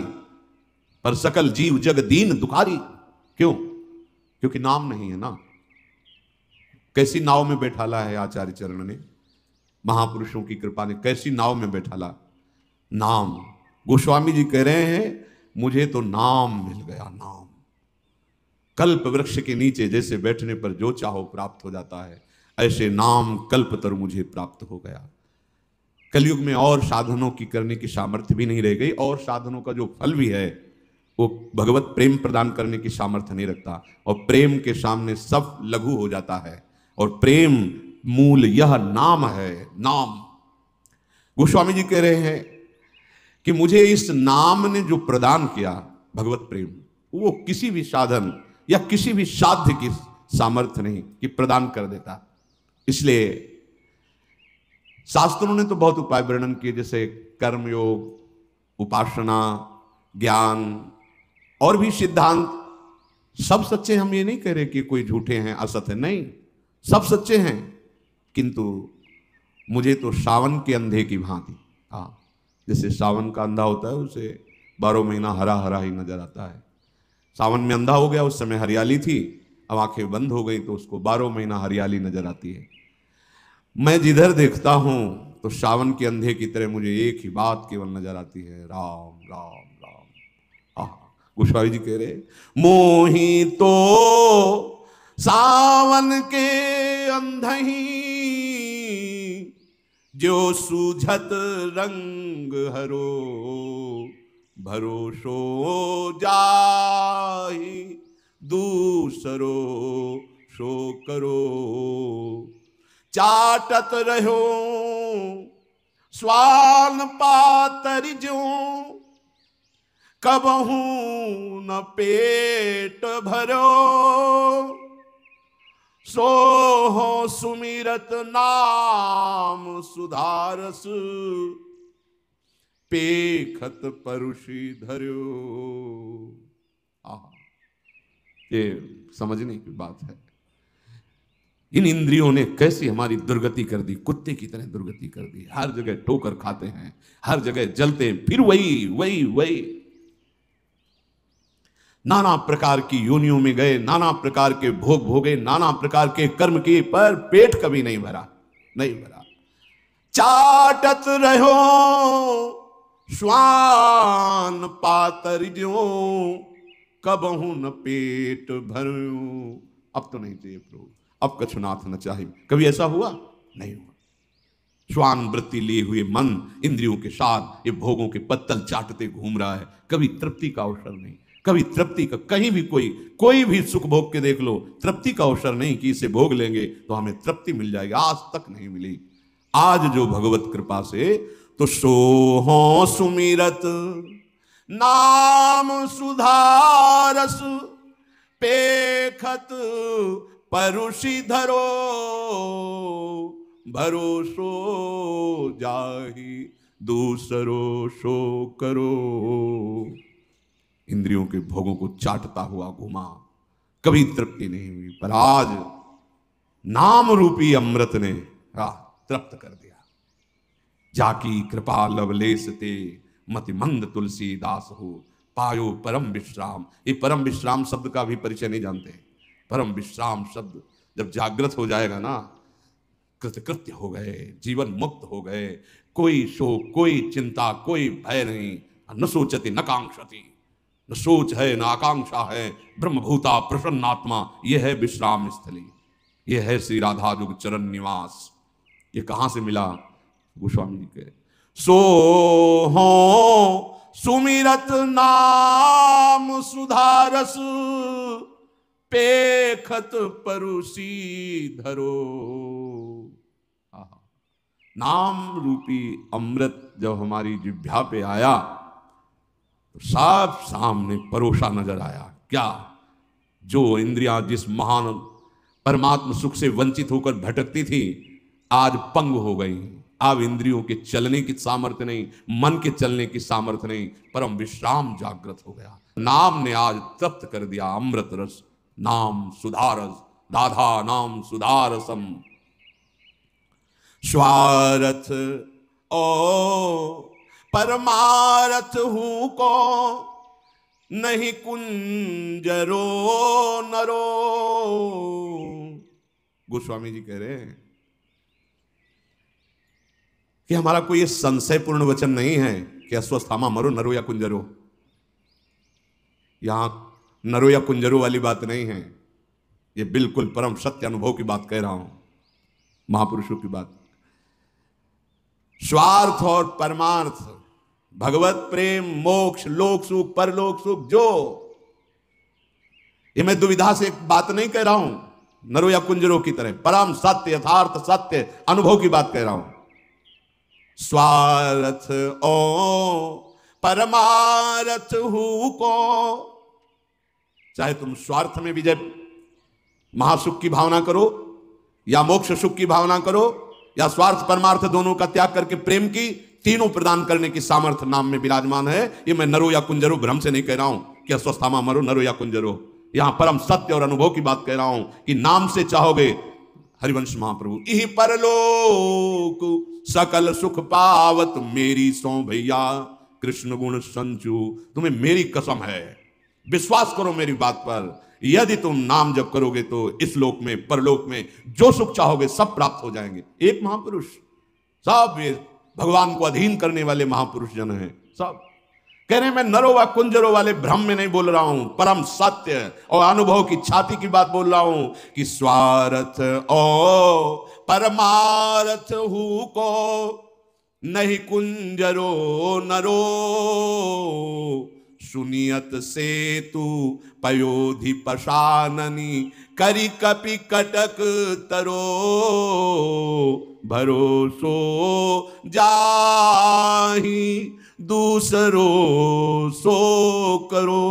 पर सकल जीव जग दीन दुखारी। क्यों? क्योंकि नाम नहीं है ना। कैसी नाव में बैठाला है आचार्य चरण ने, महापुरुषों की कृपा ने कैसी नाव में बैठाला? नाम। गोस्वामी जी कह रहे हैं मुझे तो नाम मिल गया, नाम। कल्प वृक्ष के नीचे जैसे बैठने पर जो चाहो प्राप्त हो जाता है, ऐसे नाम कल्पतर मुझे प्राप्त हो गया। कलयुग में और साधनों की करने की सामर्थ्य भी नहीं रह गई, और साधनों का जो फल भी है वो भगवत प्रेम प्रदान करने की सामर्थ्य नहीं रखता, और प्रेम के सामने सब लघु हो जाता है। और प्रेम मूल यह नाम है, नाम। गोस्वामी जी कह रहे हैं कि मुझे इस नाम ने जो प्रदान किया भगवत प्रेम, वो किसी भी साधन या किसी भी साध्य की सामर्थ्य नहीं कि प्रदान कर देता। इसलिए शास्त्रों ने तो बहुत उपाय वर्णन किए, जैसे कर्मयोग, उपासना, ज्ञान और भी सिद्धांत। सब सच्चे, हम ये नहीं कह रहे कि कोई झूठे हैं, असत्य, नहीं, सब सच्चे हैं। किंतु मुझे तो सावन के अंधे की भांति, हाँ, जैसे सावन का अंधा होता है उसे 12 महीना हरा हरा ही नजर आता है। सावन में अंधा हो गया, उस समय हरियाली थी, अब आंखें बंद हो गई तो उसको 12 महीना हरियाली नजर आती है। मैं जिधर देखता हूं तो सावन के अंधे की तरह मुझे एक ही बात केवल नजर आती है, राम राम राम। गोस्वामी जी कह रहे, मोही तो सावन के अंधही, जो सूझत रंग हरो, भरोसो जाहि दूसरो सो करो। चाटत रहो स्वान पातर जो, कबहू न पेट भरो। सो हो सुमिरत नाम सुधारस, पेखत परुषि धर्यो। ये समझने की बात है। इन इंद्रियों ने कैसी हमारी दुर्गति कर दी, कुत्ते की तरह दुर्गति कर दी। हर जगह ठोकर खाते हैं, हर जगह जलते हैं, फिर वही वही वही। नाना प्रकार की योनियों में गए, नाना प्रकार के भोग भोगे, नाना प्रकार के कर्म किए, पर पेट कभी नहीं भरा, नहीं भरा। चाटत रहो श्वान पातर जो, कबहू न पेट भरो। अब तो नहीं चाहिए प्रभु, अब कछुनाथ न चाहिए। कभी ऐसा हुआ? नहीं हुआ। श्वान वृत्ति लिए हुए मन इंद्रियों के साथ ये भोगों के पत्तल चाटते घूम रहा है। कभी तृप्ति का अवसर नहीं, कभी तृप्ति का, कहीं भी कोई भी सुख भोग के देख लो, तृप्ति का अवसर नहीं कि इसे भोग लेंगे तो हमें तृप्ति मिल जाएगी, आज तक नहीं मिली। आज जो भगवत कृपा से, तो सोहो सुमिरत नाम सुधारस, पेखत परुषि धरो, भरोसो जाहि दूसरो सो करो। इंद्रियों के भोगों को चाटता हुआ घुमा, कभी तृप्ति नहीं हुई, पर आज नाम रूपी अमृत ने तृप्त कर दिया। जाकी कृपा लवलेस ते, मति मंद तुलसीदास हो, पायो परम विश्राम। ये परम विश्राम शब्द का भी परिचय नहीं जानते। परम विश्राम शब्द जब जागृत हो जाएगा ना, कृतकृत्य हो गए, जीवन मुक्त हो गए, कोई शोक, कोई चिंता, कोई भय नहीं। न सोचति न कांक्षति, न सोच है न आकांक्षा है, ब्रह्मभूता प्रसन्नात्मा। यह है विश्राम स्थली, यह है श्री राधा जुग चरण निवास। ये कहां से मिला? गोस्वामी जी के सो हो सुमिरत नाम सुधारस, पेखत परुषि धरो। नाम रूपी अमृत जब हमारी जिह्वा पे आया तो साफ सामने परोसा नजर आया। क्या? जो इंद्रियां जिस महान परमात्म सुख से वंचित होकर भटकती थी, आज पंग हो गई। अब इंद्रियों के चलने की सामर्थ्य नहीं, मन के चलने की सामर्थ्य नहीं, परम विश्राम जागृत हो गया। नाम ने आज तृप्त कर दिया अमृत रस। नाम सुधारस, राधा नाम सुधारसम। स्वारथ ओ परमारथ हूं को, नहीं कुंजरो नरो। गोस्वामी जी कह रहे हैं कि हमारा कोई ये संशयपूर्ण वचन नहीं है कि अस्वस्थामा मरो, नरो या कुंजरो। यहां नरो या कुंजरो वाली बात नहीं है, ये बिल्कुल परम सत्य अनुभव की बात कह रहा हूं, महापुरुषों की बात। स्वार्थ और परमार्थ, भगवत प्रेम, मोक्ष, लोक सुख, परलोक सुख, जो ये मैं दुविधा से एक बात नहीं कह रहा हूं, नरो या कुंजरो की तरह परम सत्य, यथार्थ सत्य अनुभव की बात कह रहा हूं। स्वार्थ ओ परमार्थ हूं को, चाहे तुम स्वार्थ में विजय महासुख की भावना करो या मोक्ष सुख की भावना करो, या स्वार्थ परमार्थ दोनों का त्याग करके प्रेम की तीनों प्रदान करने की सामर्थ्य नाम में विराजमान है। ये मैं नरो या कुंजरो भ्रम से नहीं कह रहा हूं कि अस्वस्थामा मरो नरो या कुंजरो, यहां परम सत्य और अनुभव की बात कह रहा हूं कि नाम से चाहोगे। हरिवंश महाप्रभु, इही परलोक सकल सुख पावत मेरी सो भैया कृष्ण गुण संचू। तुम्हें मेरी कसम है, विश्वास करो मेरी बात पर, यदि तुम नाम जप करोगे तो इस लोक में परलोक में जो सुख चाहोगे सब प्राप्त हो जाएंगे। एक महापुरुष, सब ये भगवान को अधीन करने वाले महापुरुष जन हैं, सब कह रहे हैं मैं नरो व कुंजरो वाले भ्रम में नहीं बोल रहा हूं, परम सत्य और अनुभव की छाती की बात बोल रहा हूं कि स्वार्थ ओ परमार्थ हु को नहीं कुंजरो नरो सुनियत से तू पयोधि पशाननी करी कपि कटक तरो भरोसो जाही दूसरो सो करो।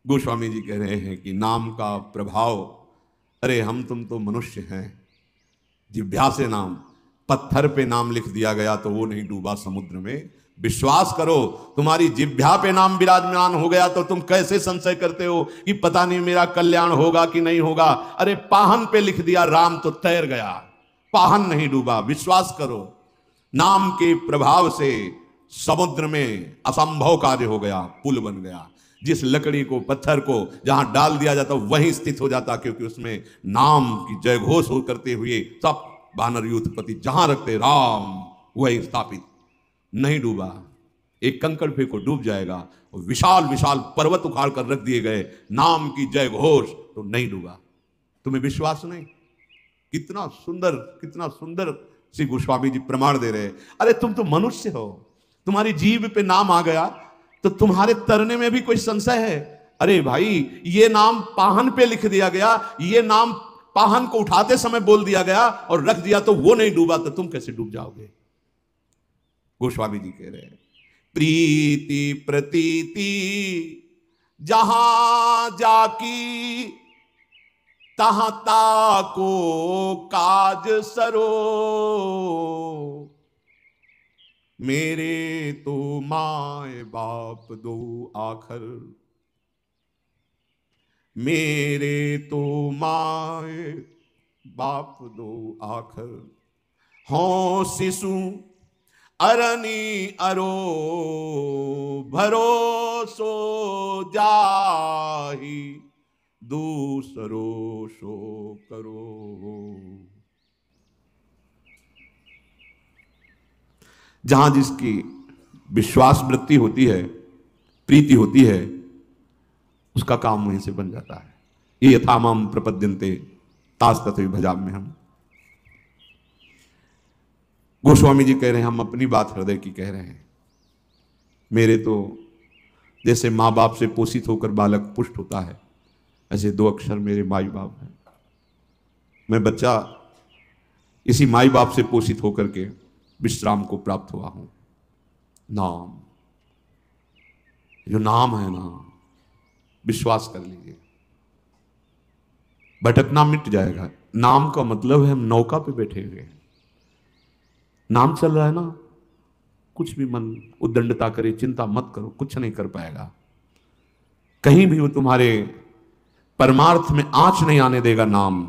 गोस्वामी जी कह रहे हैं कि नाम का प्रभाव, अरे हम तुम तो मनुष्य हैं, जिह्वा से नाम, पत्थर पे नाम लिख दिया गया तो वो नहीं डूबा समुद्र में। विश्वास करो, तुम्हारी जिह्वा पे नाम विराजमान हो गया तो तुम कैसे संशय करते हो कि पता नहीं मेरा कल्याण होगा कि नहीं होगा। अरे पाहन पे लिख दिया राम तो तैर गया, पाहन नहीं डूबा। विश्वास करो, नाम के प्रभाव से समुद्र में असंभव कार्य हो गया, पुल बन गया। जिस लकड़ी को, पत्थर को जहां डाल दिया जाता वहीं स्थित हो जाता, क्योंकि उसमें नाम की जय घोष हो करते हुए सब वानर यूथपति जहां रखते राम वही स्थापित, नहीं डूबा। एक कंकड़ फेंको डूब जाएगा, और विशाल विशाल पर्वत उखाड़ कर रख दिए गए, नाम की जय घोष तो नहीं डूबा। तुम्हें विश्वास नहीं? कितना सुंदर श्री गोस्वामी जी प्रमाण दे रहे हैं। अरे तुम तो मनुष्य हो, तुम्हारी जीभ पे नाम आ गया तो तुम्हारे तरने में भी कोई संशय है? अरे भाई, ये नाम पाहन पे लिख दिया गया, ये नाम पाहन को उठाते समय बोल दिया गया और रख दिया तो वो नहीं डूबा, तो तुम कैसे डूब जाओगे? गोस्वामी जी कह रहे हैं प्रीति प्रतीति जहां जाकी तहां ताको काज सरो मेरे तो माए बाप दो आखर मेरे तो माए बाप दो आखर हों शिशु अरनी अरो भरोसो जाही दूसरो सो करो। जहां जिसकी विश्वास वृत्ति होती है, प्रीति होती है, उसका काम वहीं से बन जाता है। ये यथामाम प्रपद्यन्ते तास तथैव भजाम्य हम। गोस्वामी जी कह रहे हैं, हम अपनी बात हृदय की कह रहे हैं। मेरे तो जैसे माँ बाप से पोषित होकर बालक पुष्ट होता है, ऐसे दो अक्षर मेरे माई बाप हैं। मैं बच्चा इसी माई बाप से पोषित होकर के विश्राम को प्राप्त हुआ हूं। नाम, जो नाम है ना, विश्वास कर लीजिए, भटकना मिट जाएगा। नाम का मतलब है हम नौका पे बैठे हुए हैं, नाम चल रहा है ना, कुछ भी मन उद्दंडता करे, चिंता मत करो, कुछ नहीं कर पाएगा। कहीं भी वो तुम्हारे परमार्थ में आंच नहीं आने देगा नाम।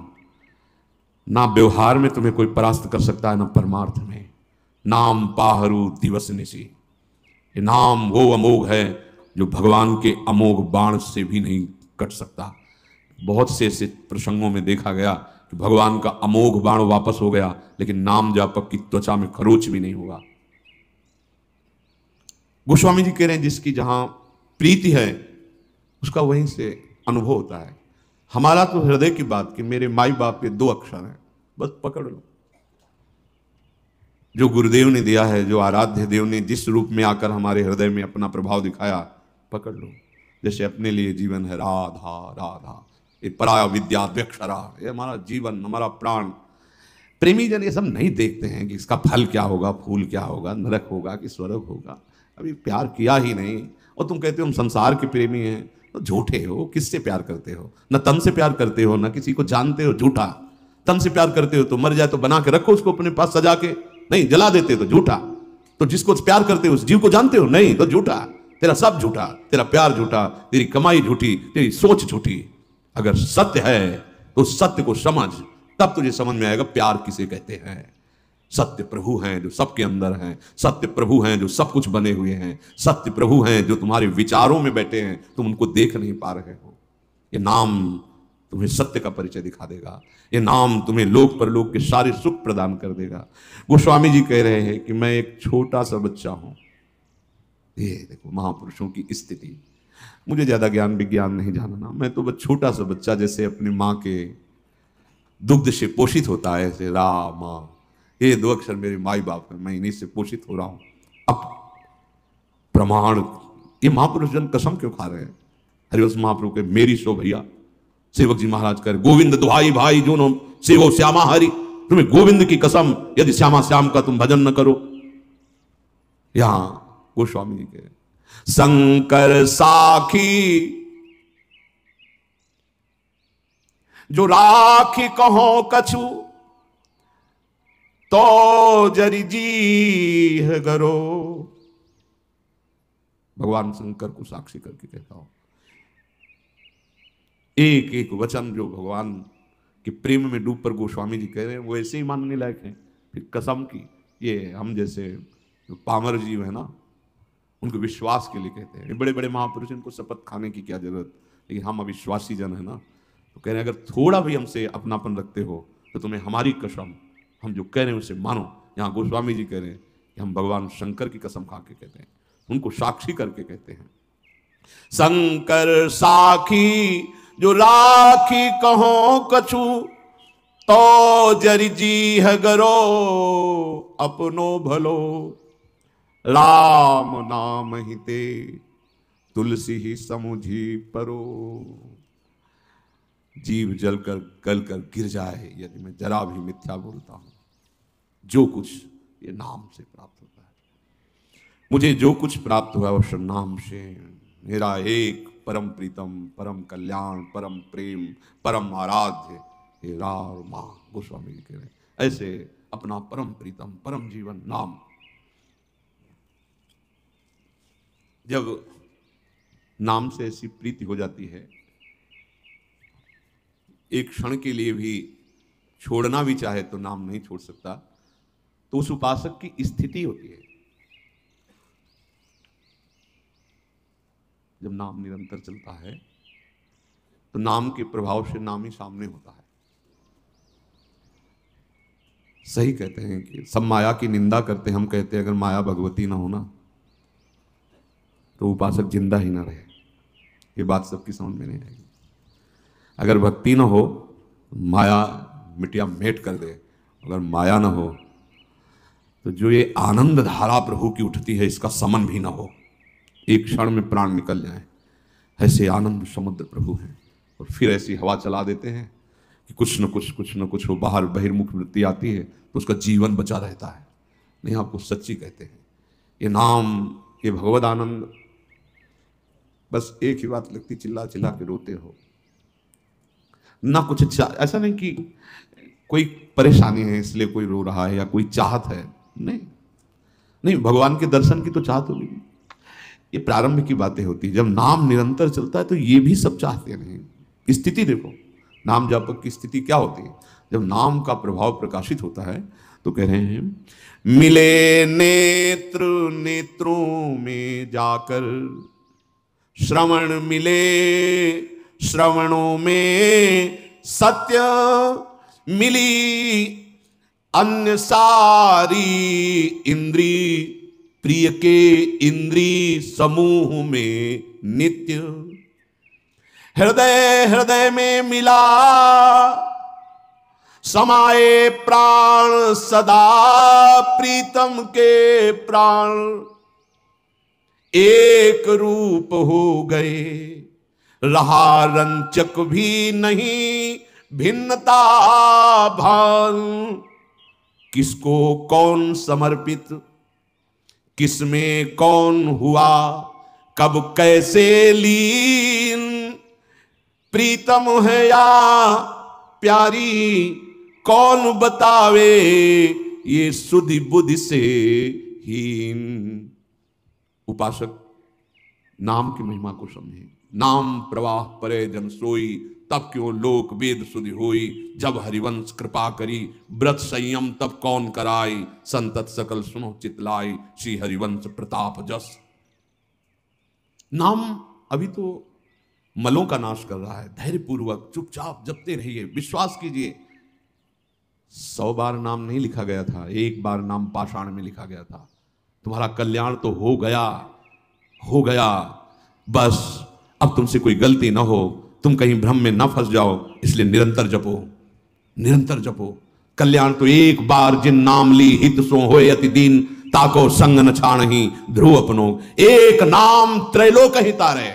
ना व्यवहार में तुम्हें कोई परास्त कर सकता है, ना परमार्थ में। नाम पाहरू दिवस निशी, ये नाम वो अमोघ है जो भगवान के अमोघ बाण से भी नहीं कट सकता। बहुत से ऐसे प्रसंगों में देखा गया कि भगवान का अमोघ बाण वापस हो गया, लेकिन नाम जापक की त्वचा में खरोच भी नहीं होगा। गोस्वामी जी कह रहे हैं जिसकी जहां प्रीति है उसका वहीं से अनुभव होता है। हमारा तो हृदय की बात कि मेरे माई बाप के दो अक्षर हैं, बस पकड़ लो। जो गुरुदेव ने दिया है, जो आराध्य देव ने जिस रूप में आकर हमारे हृदय में अपना प्रभाव दिखाया, पकड़ लो। जैसे अपने लिए जीवन है राधा राधा, ये पराया विद्या व्यक्षरा, ये हमारा जीवन, हमारा प्राण। प्रेमी जन ये सब नहीं देखते हैं कि इसका फल क्या होगा, फूल क्या होगा, नरक होगा कि स्वर्ग होगा। अभी प्यार किया ही नहीं और तुम कहते हो हम संसार के प्रेमी हैं, तो झूठे हो। किससे प्यार करते हो? न तन से प्यार करते हो, न किसी को जानते हो, झूठा। तन से प्यार करते हो तो मर जाए तो बना के रखो उसको अपने पास सजा के, नहीं जला देते तो झूठा। तो जिसको प्यार करते हो उस जीव को जानते हो, नहीं तो झूठा। तेरा सब झूठा, तेरा प्यार झूठा, तेरी कमाई झूठी, तेरी सोच झूठी। अगर सत्य है तो सत्य को समझ, तब तुझे समझ में आएगा प्यार किसे कहते हैं। सत्य प्रभु हैं जो सबके अंदर हैं, सत्य प्रभु हैं जो सब कुछ बने हुए हैं, सत्य प्रभु हैं जो तुम्हारे विचारों में बैठे हैं, तुम उनको देख नहीं पा रहे हो। ये नाम तुम्हें सत्य का परिचय दिखा देगा, ये नाम तुम्हें लोक परलोक के सारे सुख प्रदान कर देगा। गोस्वामी जी कह रहे हैं कि मैं एक छोटा सा बच्चा हूं। ये देखो महापुरुषों की स्थिति। मुझे ज्यादा ज्ञान विज्ञान नहीं जानना, मैं तो बस छोटा सा बच्चा, जैसे अपनी माँ के दुग्ध से पोषित होता है, ऐसे राम माँ, ये दो अक्षर मेरे माई बाप हैं, मैं इन्हीं से पोषित हो रहा हूं। अब प्रमाण, ये महापुरुष जन कसम क्यों खा रहे हैं? हरिवंश महाप्रभु के मेरी सो भैया, सेवक जी महाराज कह रहे गोविंद दुहाई भाई जो नो सेवो श्यामा हरि, तुम्हें गोविंद की कसम यदि श्यामा श्याम का तुम भजन न करो। यहां गोस्वामी जी के शंकर साखी जो राखी कहो कछु तो जरि जी है गरो। भगवान शंकर को साक्षी करके कहता हूं, एक एक वचन जो भगवान के प्रेम में डूब पर गोस्वामी जी कह रहे हैं वो ऐसे ही मानने लायक है। फिर कसम की, ये हम जैसे जो पामर जीव है ना, उनको विश्वास के लिए कहते हैं। बड़े बड़े महापुरुष, इनको शपथ खाने की क्या जरूरत, लेकिन हम अविश्वासी जन है ना, तो कह रहे हैं अगर थोड़ा भी हमसे अपनापन रखते हो तो तुम्हें हमारी कसम, हम जो कह रहे हैं उसे मानो। यहाँ गोस्वामी जी कह रहे हैं कि हम भगवान शंकर की कसम खा के कहते हैं, उनको साक्षी करके कहते हैं। शंकर साखी जो राखी कहो कछु तो जरि जी है गरो। अपनो भलो राम नाम ही ते तुलसी ही समुझी परो। जीव जलकर गलकर गिर जाए यदि मैं जरा भी मिथ्या बोलता हूं। जो कुछ ये नाम से प्राप्त होता है, मुझे जो कुछ प्राप्त हुआ वो नाम से। मेरा एक परम प्रीतम, परम कल्याण, परम प्रेम, परम आराध्य हे राम मां। गोस्वामी जी कह रहे हैं ऐसे अपना परम प्रीतम, परम जीवन नाम। जब नाम से ऐसी प्रीति हो जाती है, एक क्षण के लिए भी छोड़ना भी चाहे तो नाम नहीं छोड़ सकता, तो उस उपासक की स्थिति होती है जब नाम निरंतर चलता है तो नाम के प्रभाव से नाम ही सामने होता है। सही कहते हैं कि सब माया की निंदा करते हैं, हम कहते हैं अगर माया भगवती ना हो ना तो उपासक जिंदा ही ना रहे। ये बात सबकी समझ में नहीं आएगी। अगर भक्ति ना हो माया मिटिया मेट कर दे, अगर माया ना हो तो जो ये आनंद धारा प्रभु की उठती है इसका समन भी ना हो, एक क्षण में प्राण निकल जाए। ऐसे आनंद समुद्र प्रभु हैं। और फिर ऐसी हवा चला देते हैं कि कुछ न कुछ हो, बाहर बहिर्मुख वृत्ति आती है तो उसका जीवन बचा रहता है। नहीं, आपको सच्ची कहते हैं ये नाम, ये भगवद आनंद। बस एक ही बात लगती, चिल्ला चिल्ला के रोते हो ना, कुछ ऐसा नहीं कि कोई परेशानी है इसलिए कोई रो रहा है या कोई चाहत है, नहीं, भगवान के दर्शन की तो चाहत होगी। ये प्रारंभ की बातें होती है। जब नाम निरंतर चलता है तो ये भी सब चाहते नहीं। स्थिति देखो, नाम जापक की स्थिति क्या होती है जब नाम का प्रभाव प्रकाशित होता है। तो कह रहे हैं मिले नेत्र नेत्रों में जाकर, श्रवण मिले श्रवणों में सत्य, मिली अन्य सारी इंद्री, प्रिय के इंद्री समूह में नित्य। हृदय हृदय में मिला समाये प्राण सदा, प्रीतम के प्राण एक रूप हो गए। रहा रंचक भी नहीं भिन्नता भान, किसको कौन समर्पित, किसमें कौन हुआ कब कैसे लीन। प्रीतम है या प्यारी कौन बतावे ये सुधि बुद्धि से हीन। उपासक नाम की महिमा को समझे। नाम प्रवाह परे जन सोई, तब क्यों लोक वेद सुधि होई। जब हरिवंश कृपा करी, व्रत संयम तब कौन कराई। संतत सकल सुनो चितलाई, श्री हरिवंश प्रताप जस। नाम अभी तो मलों का नाश कर रहा है। धैर्यपूर्वक चुपचाप जपते रहिए, विश्वास कीजिए। 100 बार नाम नहीं लिखा गया था, एक बार नाम पाषाण में लिखा गया था। तुम्हारा कल्याण तो हो गया, हो गया। बस अब तुमसे कोई गलती ना हो, तुम कहीं भ्रम में ना फंस जाओ, इसलिए निरंतर जपो, निरंतर जपो। कल्याण तो एक बार जिन नाम ली, हित सो होए अति दीन। ताको संग न छाणहि ध्रुव अपनो, एक नाम त्रैलोक ही तारे।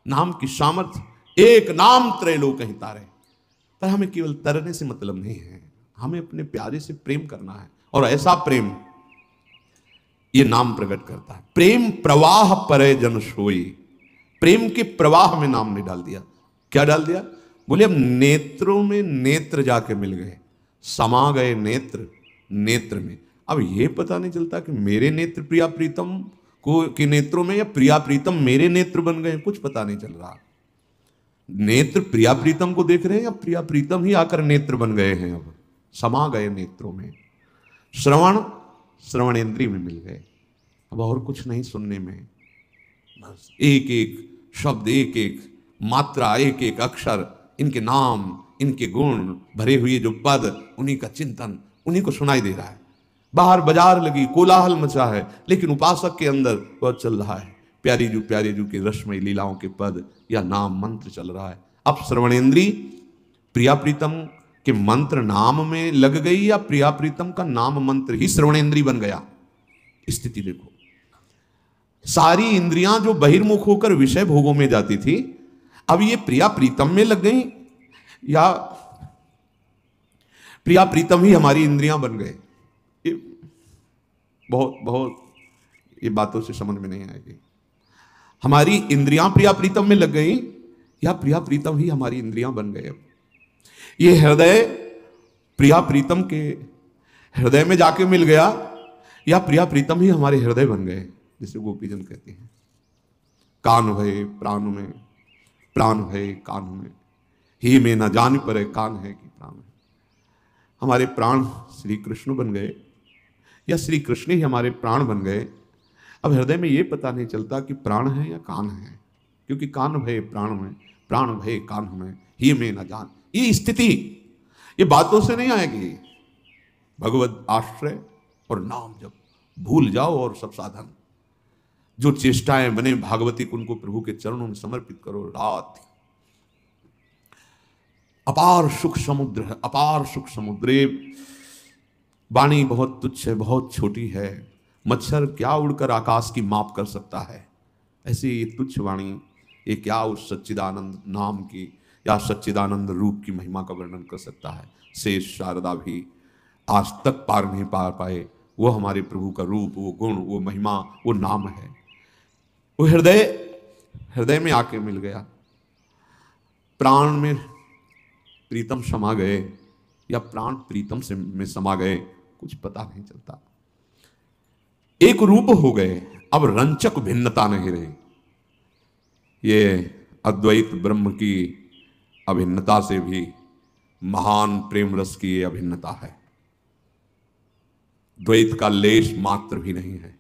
नाम की सामर्थ्य, एक नाम त्रैलोक ही तारे। पर हमें केवल तरने से मतलब नहीं है, हमें अपने प्यारे से प्रेम करना है। और ऐसा प्रेम ये नाम प्रकट करता है। प्रेम प्रवाह परे जन सोई। प्रेम के प्रवाह में नाम ने डाल दिया। क्या डाल दिया? बोले अब नेत्रों में नेत्र जाके मिल गए, समा गए नेत्र नेत्र में। अब ये पता नहीं चलता कि मेरे नेत्र प्रिया प्रीतम को के नेत्रों में, या प्रिया प्रीतम मेरे नेत्र बन गए, कुछ पता नहीं चल रहा। नेत्र प्रिया प्रीतम को देख रहे हैं या प्रिया प्रीतम ही आकर नेत्र बन गए हैं। अब समा गए नेत्रों में। श्रवण श्रवणेंद्रिय में मिल गए। अब और कुछ नहीं सुनने में, बस एक एक शब्द, एक एक मात्रा, एक एक अक्षर, इनके नाम, इनके गुण भरे हुए जो पद, उन्हीं का चिंतन, उन्हीं को सुनाई दे रहा है। बाहर बाजार लगी, कोलाहल मचा है, लेकिन उपासक के अंदर वह चल रहा है। प्यारी जू के रश्मय लीलाओं के पद या नाम मंत्र चल रहा है। अब श्रवणेंद्री प्रिया प्रीतम के मंत्र नाम में लग गई, या प्रिया प्रीतम का नाम मंत्र ही श्रवणेंद्री बन गया। स्थिति देखो। सारी इंद्रियां जो बहिर्मुख होकर विषय भोगों में जाती थी, अब ये प्रिया प्रीतम में लग गई, या प्रिया प्रीतम ही हमारी इंद्रियां बन गए। ये बहुत बहुत ये बातों से समझ में नहीं आएगी। हमारी इंद्रियां प्रिया प्रीतम में लग गई, या प्रिया प्रीतम ही हमारी इंद्रियां बन गए। ये हृदय प्रिया प्रीतम के हृदय में जाके मिल गया, या प्रिया प्रीतम ही हमारे हृदय बन गए। जिसे गोपीजन कहते हैं, कान भय प्राण में, प्राण भय कान में, ही में न जान परे कान है कि प्राण है। हमारे प्राण श्री कृष्ण बन गए, या श्री कृष्ण ही हमारे प्राण बन गए। अब हृदय में ये पता नहीं चलता कि प्राण है या कान है, क्योंकि कान भय प्राण में, प्राण भय कान में, ही में न जान। ये स्थिति ये बातों से नहीं आएगी। भगवत आश्रय और नाम जब भूल जाओ, और सब साधन जो चेष्टाएं बने भागवती, उनको प्रभु के चरणों में समर्पित करो। रात अपार सुख समुद्र है, अपार सुख समुद्र। वाणी बहुत तुच्छ है, बहुत छोटी है। मच्छर क्या उड़कर आकाश की माप कर सकता है, ऐसी ये तुच्छ वाणी ये क्या उस सच्चिदानंद नाम की या सच्चिदानंद रूप की महिमा का वर्णन कर सकता है। शेष शारदा भी आज तक पार नहीं पा पाए। वो हमारे प्रभु का रूप, वो गुण, वो महिमा, वो नाम है। वो हृदय में आके मिल गया। प्राण में प्रीतम समा गए, या प्राण प्रीतम से में समा गए, कुछ पता नहीं चलता। एक रूप हो गए, अब रंचक भिन्नता नहीं रही। ये अद्वैत ब्रह्म की अभिन्नता से भी महान प्रेम रस की ये अभिन्नता है। द्वैत का लेश मात्र भी नहीं है,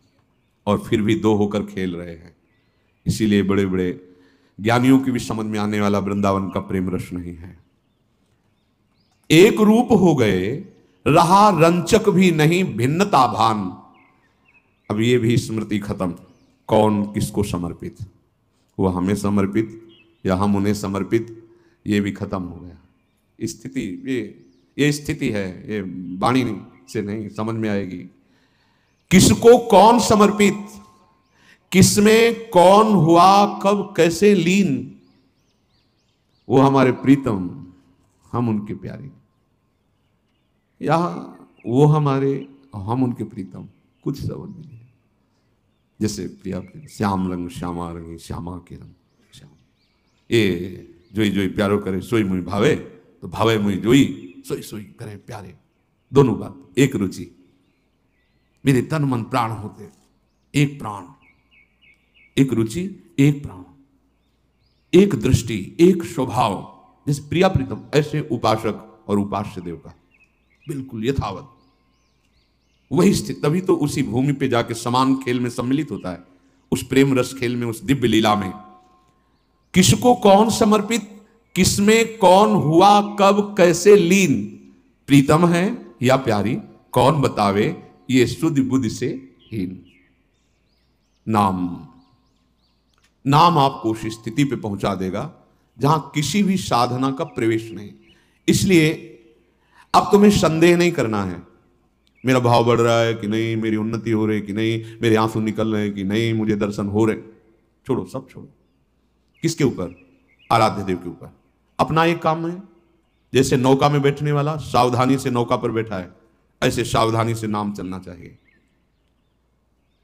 और फिर भी दो होकर खेल रहे हैं। इसीलिए बड़े बड़े ज्ञानियों की भी समझ में आने वाला वृंदावन का प्रेम रस नहीं है। एक रूप हो गए, रहा रंचक भी नहीं भिन्नता भान। अब ये भी स्मृति खत्म। कौन किसको समर्पित, वो हमें समर्पित या हम उन्हें समर्पित, ये भी खत्म हो गया। स्थिति ये स्थिति है, ये वाणी से नहीं समझ में आएगी। किसको कौन समर्पित, किसमें कौन हुआ कब कैसे लीन, वो हमारे प्रीतम, हम उनके प्यारे, या वो हमारे, हम उनके प्रीतम, कुछ समझ में नहीं। जैसे प्रिया श्याम रंग श्यामा रंगी श्यामा के रंग श्याम, ये जोई जोई प्यारो करे सोई मुई भावे, तो भावे मुई जोई, सोई सोई करें प्यारे, दोनों बात, एक रुचि, मेरे तन मन प्राण होते एक प्राण, एक रुचि एक प्राण, एक दृष्टि एक स्वभाव, जैसे प्रिया प्रीतम, ऐसे उपासक और उपास्य देव का बिल्कुल यथावत वही स्थिति। तभी तो उसी भूमि पे जाके समान खेल में सम्मिलित होता है, उस प्रेम रस खेल में, उस दिव्य लीला में। किसको कौन समर्पित, किसमें कौन हुआ कब कैसे लीन, प्रीतम है या प्यारी, कौन बतावे ये शुद्ध बुद्धि से हीन। नाम, नाम आपको उस स्थिति पे पहुंचा देगा जहां किसी भी साधना का प्रवेश नहीं। इसलिए अब तुम्हें संदेह नहीं करना है मेरा भाव बढ़ रहा है कि नहीं, मेरी उन्नति हो रही कि नहीं, मेरे आंसू निकल रहे हैं कि नहीं, मुझे दर्शन हो रहे। छोड़ो, सब छोड़ो। किसके ऊपर? आराध्य देव के ऊपर। अपना एक काम है, जैसे नौका में बैठने वाला सावधानी से नौका पर बैठा है, ऐसे सावधानी से नाम चलना चाहिए।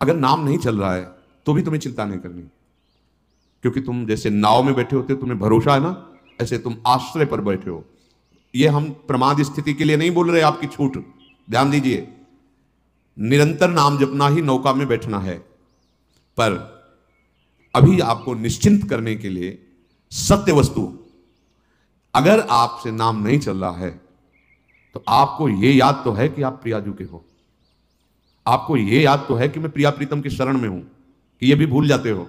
अगर नाम नहीं चल रहा है तो भी तुम्हें चिंता नहीं करनी, क्योंकि तुम जैसे नाव में बैठे होते हो, तुम्हें भरोसा है ना, ऐसे तुम आश्रय पर बैठे हो। ये हम प्रमाद स्थिति के लिए नहीं बोल रहे, आपकी छूट, ध्यान दीजिए। निरंतर नाम जपना ही नौका में बैठना है, पर अभी आपको निश्चिंत करने के लिए सत्य वस्तु, अगर आपसे नाम नहीं चल रहा है तो आपको यह याद तो है कि आप प्रियाजू के हो, आपको यह याद तो है कि मैं प्रिया प्रीतम के शरण में हूं, कि यह भी भूल जाते हो।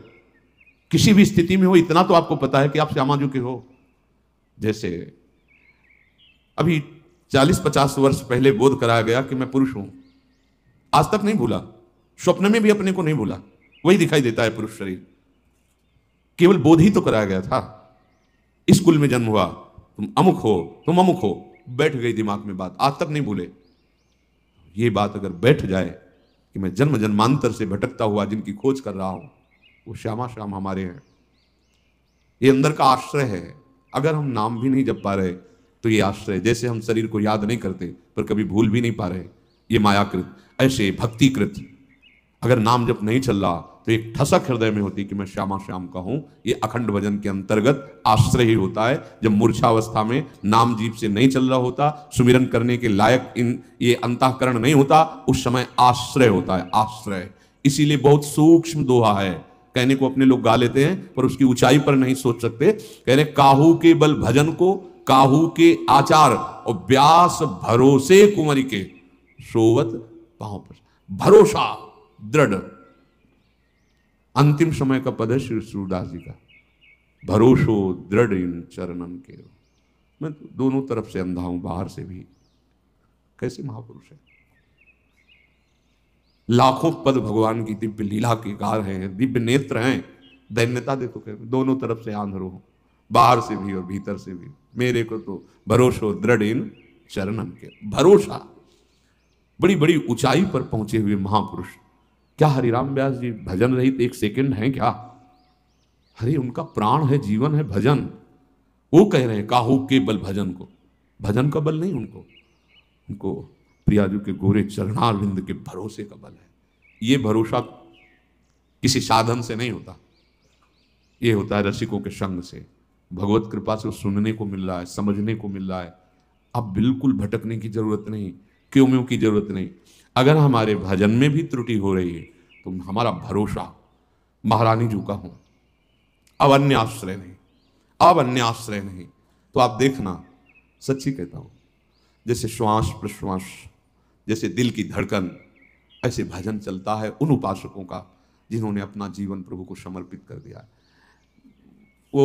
किसी भी स्थिति में हो, इतना तो आपको पता है कि आप श्यामाजू के हो। जैसे अभी 40-50 वर्ष पहले बोध कराया गया कि मैं पुरुष हूं, आज तक नहीं भूला, स्वप्न में भी अपने को नहीं भूला, वही दिखाई देता है पुरुष शरीर। केवल बोध ही तो कराया गया था। इस कुल में जन्म हुआ, तुम अमुक हो, तुम अमुक हो, बैठ गई दिमाग में बात, आज तक नहीं भूले। ये बात अगर बैठ जाए कि मैं जन्म जन्मांतर से भटकता हुआ जिनकी खोज कर रहा हूं, वो श्यामा श्याम हमारे हैं, ये अंदर का आश्रय है। अगर हम नाम भी नहीं जप पा रहे तो ये आश्रय, जैसे हम शरीर को याद नहीं करते पर कभी भूल भी नहीं पा रहे, ये मायाकृत, ऐसे भक्तिकृत अगर नाम जप नहीं चल रहा तो एक ठसक हृदय में होती कि मैं श्यामा श्याम का हूं। ये अखंड भजन के अंतर्गत आश्रय ही होता है। जब मूर्छावस्था में नाम जीभ से नहीं चल रहा होता, सुमिरन करने के लायक ये अंतःकरण नहीं होता, उस समय आश्रय होता है, आश्रय। इसीलिए बहुत सूक्ष्म दोहा है, कहने को अपने लोग गा लेते हैं पर उसकी ऊंचाई पर नहीं सोच सकते। कह रहे काहू के बल भजन को, काहू के आचार, और व्यास भरोसे कुंवरी के, सोवत पांव पर। भरोसा दृढ़, अंतिम समय का पद है श्री सूरदास जी का, भरोसो दृढ़ इन चरणन के। मैं तो दोनों तरफ से अंधा हूं, बाहर से भी। कैसे महापुरुष है, लाखों पद भगवान की दिव्य लीला के गार हैं, दिव्य नेत्र हैं। दैन्यता देखो, दोनों तरफ से आंधरो हो, बाहर से भी और भीतर से भी। मेरे को तो भरोसो दृढ़ इन चरणन के, भरोसा। बड़ी बड़ी ऊंचाई पर पहुंचे हुए महापुरुष। क्या हरिराम व्यास जी भजन रहित एक सेकंड हैं क्या? अरे उनका प्राण है, जीवन है भजन। वो कह रहे हैं काहू के बल भजन को, भजन का बल नहीं उनको प्रियाजू के गोरे चरणारविंद के भरोसे का बल है। ये भरोसा किसी साधन से नहीं होता, ये होता है रसिकों के संग से। भगवत कृपा से सुनने को मिल रहा है, समझने को मिल रहा है। अब बिल्कुल भटकने की जरूरत नहीं, क्यों म्यों की जरूरत नहीं। अगर हमारे भजन में भी त्रुटि हो रही है तो हमारा भरोसा महारानी जी का हो, अब अन्य आश्रय नहीं, अब अन्य आश्रय नहीं। तो आप देखना, सच्ची कहता हूं, जैसे श्वास प्रश्वास, जैसे दिल की धड़कन, ऐसे भजन चलता है उन उपासकों का जिन्होंने अपना जीवन प्रभु को समर्पित कर दिया है। वो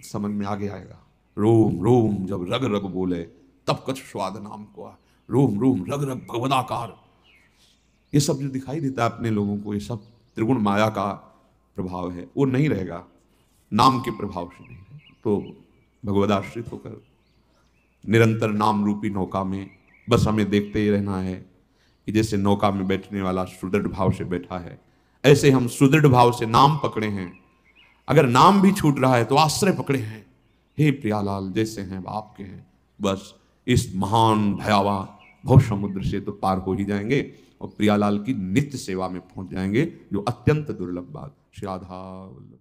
समझ में आगे आएगा। रोम रोम जब रग रग बोले तब कछ स्वाद नाम को आ, रोम रोम रग रग भगवदाकार। ये सब जो दिखाई देता है अपने लोगों को, ये सब त्रिगुण माया का प्रभाव है, वो नहीं रहेगा, नाम के प्रभाव से नहीं है। तो भगवदाश्रित होकर निरंतर नाम रूपी नौका में बस हमें देखते ही रहना है कि जैसे नौका में बैठने वाला सुदृढ़ भाव से बैठा है, ऐसे हम सुदृढ़ भाव से नाम पकड़े हैं। अगर नाम भी छूट रहा है तो आश्रय पकड़े हैं। हे प्रियालाल जैसे हैं आपके हैं, बस इस महान भयावह भव समुद्र से तो पार हो ही जाएंगे और प्रियालाल की नित्य सेवा में पहुंच जाएंगे, जो अत्यंत दुर्लभ बात। श्री राधा वल्लभ।